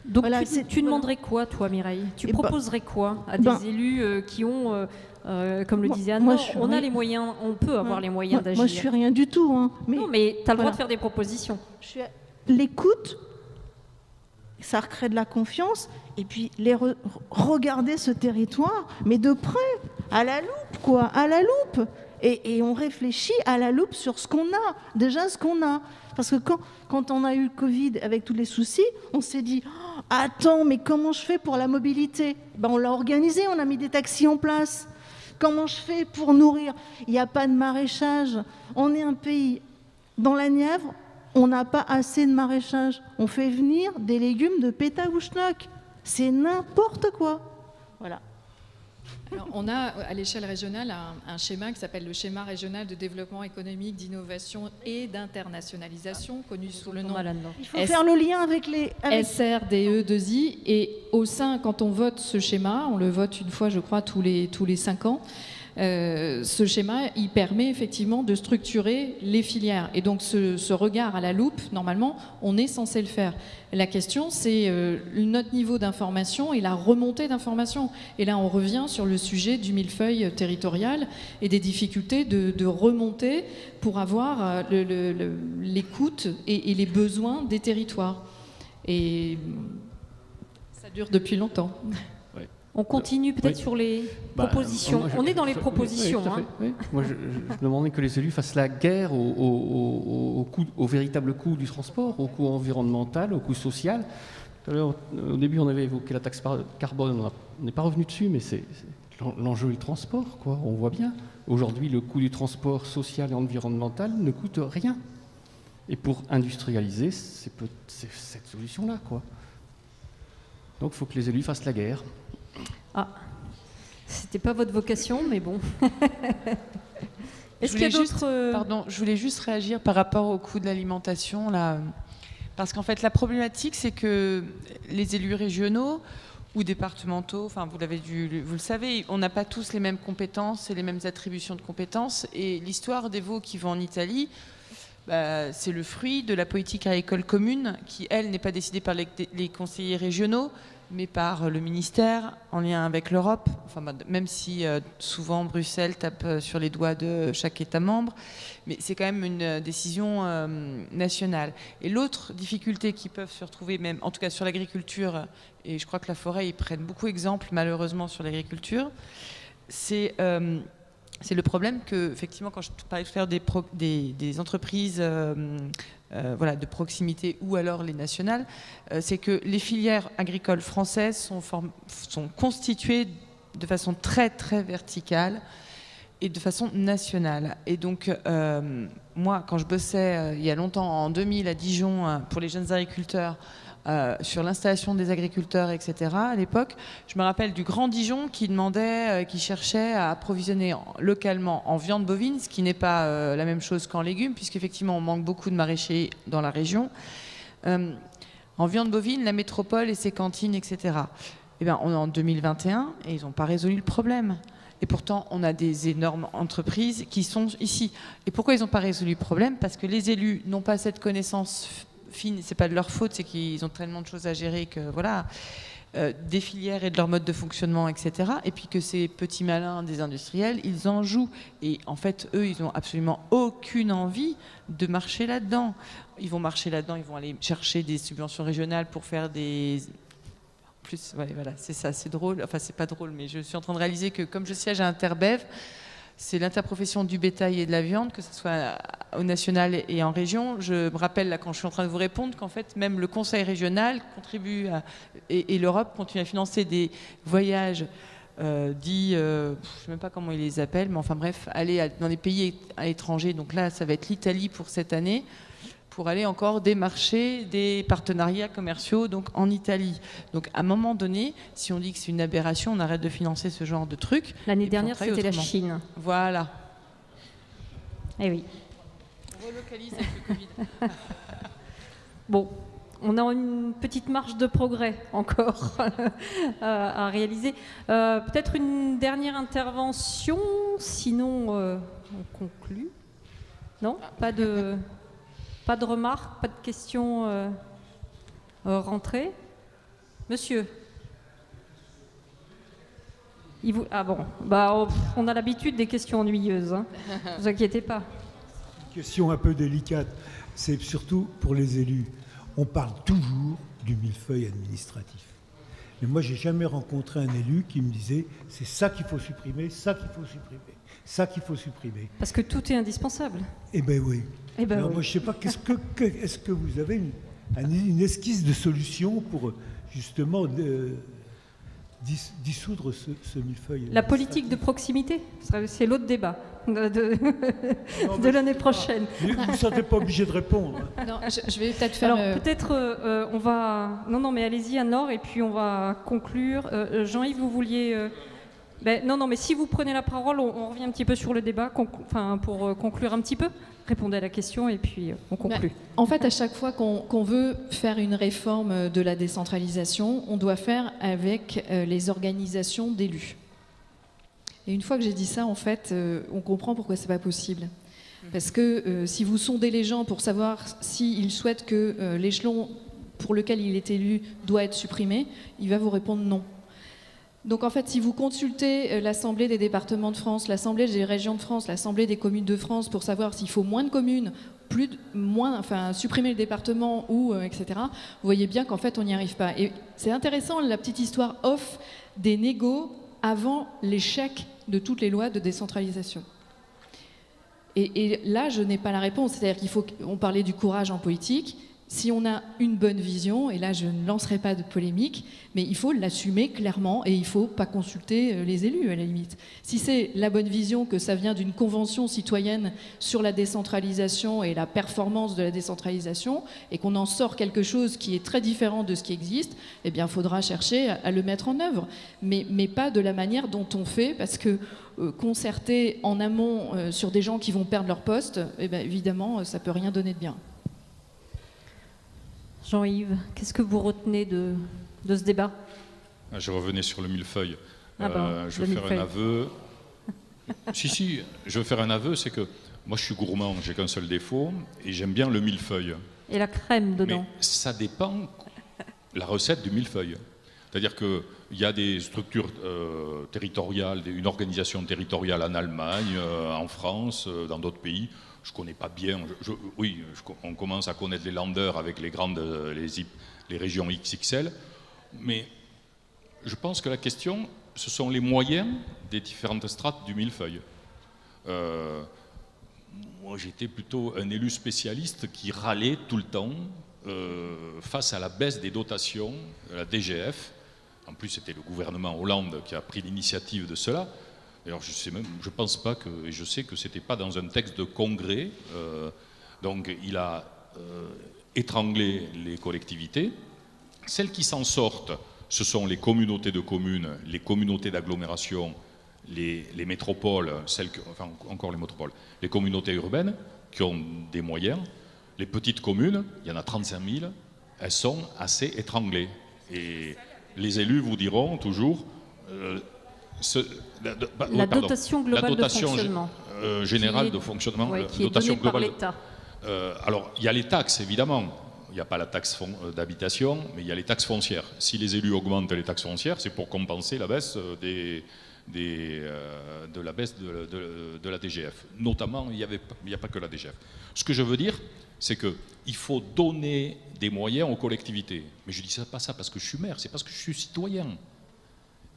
Donc voilà, tu demanderais quoi, toi, Mireille? Tu proposerais quoi à des élus qui ont, comme le disait Anne, on a les moyens, on peut avoir les moyens d'agir. Moi, je ne suis rien du tout. Hein, mais non, mais tu as le droit de faire des propositions. L'écoute, ça recrée de la confiance, et puis regarder ce territoire, mais de près, à la loupe, quoi, à la loupe. Et on réfléchit à la loupe sur ce qu'on a, déjà ce qu'on a. Parce que quand on a eu le Covid avec tous les soucis, on s'est dit oh, « Attends, mais comment je fais pour la mobilité ?» Ben, on l'a organisé, on a mis des taxis en place. Comment je fais pour nourrir? Il n'y a pas de maraîchage. On est un pays, dans la Nièvre, on n'a pas assez de maraîchage. On fait venir des légumes de Pétaouchnok. C'est n'importe quoi. Voilà. Alors, on a à l'échelle régionale un schéma qui s'appelle le schéma régional de développement économique, d'innovation et d'internationalisation, connu sous le nom Il faut faire le lien avec les... SRDE2I. Et au sein, quand on vote ce schéma, on le vote une fois, je crois, tous les 5 ans, ce schéma, il permet effectivement de structurer les filières. Et donc ce regard à la loupe, normalement, on est censé le faire. La question, c'est notre niveau d'information et la remontée d'information. Et là, on revient sur le sujet du millefeuille territorial et des difficultés de remonter pour avoir l'écoute et les besoins des territoires. Et ça dure depuis longtemps. On continue peut-être sur les propositions. On est dans les propositions. Oui, oui. Moi, je demandais que les élus fassent la guerre au véritable coût du transport, au coût environnemental, au coût social. Au début, on avait évoqué la taxe carbone. On n'est pas revenu dessus, mais l'enjeu est le transport, quoi. On voit bien. Aujourd'hui, le coût du transport social et environnemental ne coûte rien. Et pour industrialiser, c'est cette solution-là, quoi. Donc, il faut que les élus fassent la guerre. Ah, c'était pas votre vocation, mais bon. Est-ce qu'il y a d'autres... Pardon, je voulais juste réagir par rapport au coût de l'alimentation, là. Parce qu'en fait, la problématique, c'est que les élus régionaux ou départementaux, enfin, vous le savez, on n'a pas tous les mêmes compétences et les mêmes attributions de compétences. Et l'histoire des veaux qui vont en Italie, c'est le fruit de la politique agricole commune qui, elle, n'est pas décidée par les conseillers régionaux, mais par le ministère, en lien avec l'Europe, enfin, même si souvent Bruxelles tape sur les doigts de chaque État membre, mais c'est quand même une décision nationale. Et l'autre difficulté qui peuvent se retrouver, même en tout cas sur l'agriculture, et je crois que la forêt, ils prennent beaucoup exemple malheureusement sur l'agriculture, c'est le problème que, effectivement, quand je parlais tout à l'heure des entreprises de proximité ou alors les nationales, c'est que les filières agricoles françaises sont constituées de façon très très verticale et de façon nationale. Et donc, moi, quand je bossais il y a longtemps, en 2000 à Dijon, pour les jeunes agriculteurs, sur l'installation des agriculteurs, etc. À l'époque, je me rappelle du Grand Dijon qui cherchait à approvisionner localement en viande bovine, ce qui n'est pas la même chose qu'en légumes, puisqu'effectivement on manque beaucoup de maraîchers dans la région. En viande bovine, la métropole et ses cantines, etc. Eh bien, on est en 2021 et ils n'ont pas résolu le problème. Et pourtant, on a des énormes entreprises qui sont ici. Et pourquoi ils n'ont pas résolu le problème? Parce que les élus n'ont pas cette connaissance fine, c'est pas de leur faute, c'est qu'ils ont tellement de choses à gérer que voilà, des filières et de leur mode de fonctionnement, etc. Et puis que ces petits malins des industriels, ils en jouent. Et en fait, eux, ils n'ont absolument aucune envie de marcher là-dedans. Ils vont marcher là-dedans, ils vont aller chercher des subventions régionales pour faire des... Plus, ouais, voilà, c'est ça, c'est drôle. Enfin, c'est pas drôle, mais je suis en train de réaliser que comme je siège à Interbev, c'est l'interprofession du bétail et de la viande, que ce soit au national et en région. Je me rappelle, là, quand je suis en train de vous répondre, qu'en fait, même le Conseil régional contribue et l'Europe continue à financer des voyages dits, je ne sais même pas comment ils les appellent, mais enfin bref, aller dans des pays à l'étranger. Donc là, ça va être l'Italie pour cette année, pour aller encore démarcher des partenariats commerciaux donc en Italie. Donc à un moment donné, si on dit que c'est une aberration, on arrête de financer ce genre de trucs. L'année dernière, c'était la Chine. Voilà. Eh oui. On relocalise avec le Covid. Bon, on a une petite marge de progrès encore à réaliser. Peut-être une dernière intervention, sinon on conclut. Non, pas de remarques, pas de questions rentrées. Monsieur. Ah bon, on a l'habitude des questions ennuyeuses, hein. Ne vous inquiétez pas. Une question un peu délicate, c'est surtout pour les élus. On parle toujours du millefeuille administratif. Mais moi, j'ai jamais rencontré un élu qui me disait c'est ça qu'il faut supprimer, ça qu'il faut supprimer, ça qu'il faut supprimer. Parce que tout est indispensable. Eh bien oui. Alors oui. moi, je ne sais pas, est-ce que vous avez une esquisse de solution pour justement dissoudre ce millefeuille. La politique de proximité, c'est l'autre débat de l'année prochaine. Vous ne vous sentez pas obligé de répondre. Non, je vais peut-être faire... Alors peut-être on va... Non, mais allez-y Anne-Laure, et puis on va conclure. Jean-Yves, vous vouliez... Non, mais si vous prenez la parole, on revient un petit peu sur le débat, pour conclure un petit peu. Répondez à la question et puis on conclut. En fait, à chaque fois qu'on veut faire une réforme de la décentralisation, on doit faire avec les organisations d'élus. Et une fois que j'ai dit ça, en fait, on comprend pourquoi c'est pas possible. Parce que si vous sondez les gens pour savoir s'ils souhaitent que l'échelon pour lequel il est élu doit être supprimé, il va vous répondre non. Donc en fait, si vous consultez l'Assemblée des départements de France, l'Assemblée des régions de France, l'Assemblée des communes de France pour savoir s'il faut moins de communes, supprimer le département ou etc., vous voyez bien qu'en fait on n'y arrive pas. Et c'est intéressant la petite histoire off des négos avant l'échec de toutes les lois de décentralisation. Et là, je n'ai pas la réponse. C'est-à-dire qu'il faut... On parlait du courage en politique. Si on a une bonne vision, et là je ne lancerai pas de polémique, mais il faut l'assumer clairement et il ne faut pas consulter les élus à la limite. Si c'est la bonne vision que ça vient d'une convention citoyenne sur la décentralisation et la performance de la décentralisation et qu'on en sort quelque chose qui est très différent de ce qui existe, eh bien il faudra chercher à le mettre en œuvre, mais pas de la manière dont on fait, parce que concerter en amont sur des gens qui vont perdre leur poste, eh bien, évidemment ça ne peut rien donner de bien. Jean-Yves, qu'est-ce que vous retenez de ce débat? Je revenais sur le millefeuille. Je veux faire un aveu. Si, je veux faire un aveu, c'est que moi je suis gourmand, j'ai qu'un seul défaut, et j'aime bien le millefeuille. Et la crème dedans. Mais ça dépend la recette du millefeuille. C'est-à-dire qu'il y a des structures territoriales, une organisation territoriale en Allemagne, en France, dans d'autres pays. Je ne connais pas bien. On commence à connaître les landers avec les grandes, les régions XXL. Mais je pense que la question, ce sont les moyens des différentes strates du millefeuille. Moi, j'étais plutôt un élu spécialiste qui râlait tout le temps face à la baisse des dotations de la DGF. En plus, c'était le gouvernement Hollande qui a pris l'initiative de cela. Alors, je pense pas que, et je sais que c'était pas dans un texte de congrès, donc il a étranglé les collectivités. Celles qui s'en sortent, ce sont les communautés de communes, les communautés d'agglomération, les métropoles, encore les métropoles, les communautés urbaines qui ont des moyens. Les petites communes, il y en a 35 000, elles sont assez étranglées. Et les élus vous diront toujours... la dotation globale de fonctionnement. Générale de fonctionnement, qui est donnée par l'État. Alors, il y a les taxes, évidemment. Il n'y a pas la taxe d'habitation, mais il y a les taxes foncières. Si les élus augmentent les taxes foncières, c'est pour compenser la baisse de la DGF. Notamment, il n'y a pas que la DGF. Ce que je veux dire, c'est qu'il faut donner des moyens aux collectivités. Mais je ne dis pas ça parce que je suis maire, c'est parce que je suis citoyen.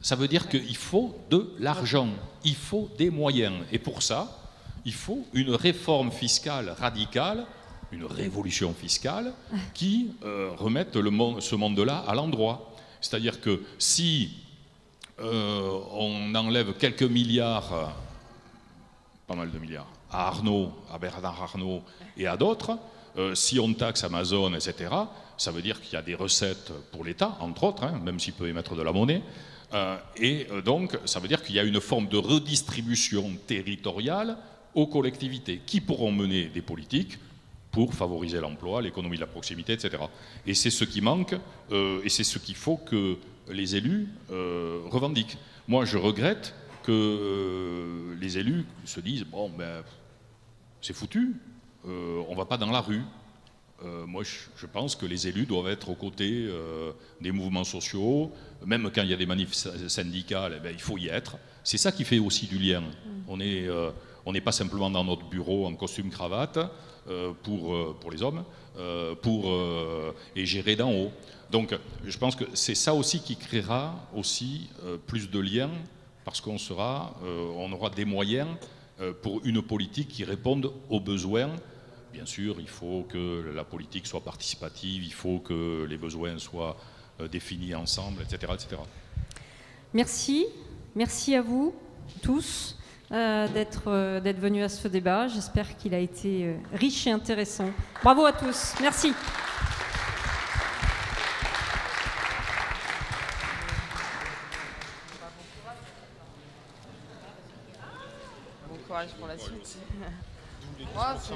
Ça veut dire qu'il faut de l'argent, il faut des moyens. Et pour ça, il faut une réforme fiscale radicale, une révolution fiscale qui remette ce monde-là à l'endroit. C'est-à-dire que si on enlève quelques milliards, pas mal de milliards, à Arnaud, à Bernard Arnault et à d'autres, si on taxe Amazon, etc., ça veut dire qu'il y a des recettes pour l'État, entre autres, même s'il peut émettre de la monnaie. Donc, ça veut dire qu'il y a une forme de redistribution territoriale aux collectivités qui pourront mener des politiques pour favoriser l'emploi, l'économie de la proximité, etc. Et c'est ce qui manque, et c'est ce qu'il faut que les élus revendiquent. Moi, je regrette que les élus se disent « bon, ben, c'est foutu, on ne va pas dans la rue ». Moi, je pense que les élus doivent être aux côtés des mouvements sociaux, même quand il y a des manifs syndicales, eh bien, il faut y être. C'est ça qui fait aussi du lien. On n'est pas simplement dans notre bureau en costume-cravate pour les hommes, et gérer d'en haut. Donc, je pense que c'est ça aussi qui créera aussi plus de liens, parce qu'on aura des moyens pour une politique qui réponde aux besoins. Bien sûr, il faut que la politique soit participative, il faut que les besoins soient définis ensemble, etc., etc. Merci. Merci à vous tous d'être venus à ce débat. J'espère qu'il a été riche et intéressant. Bravo à tous. Merci. Bon courage pour la suite. Oh, c'est...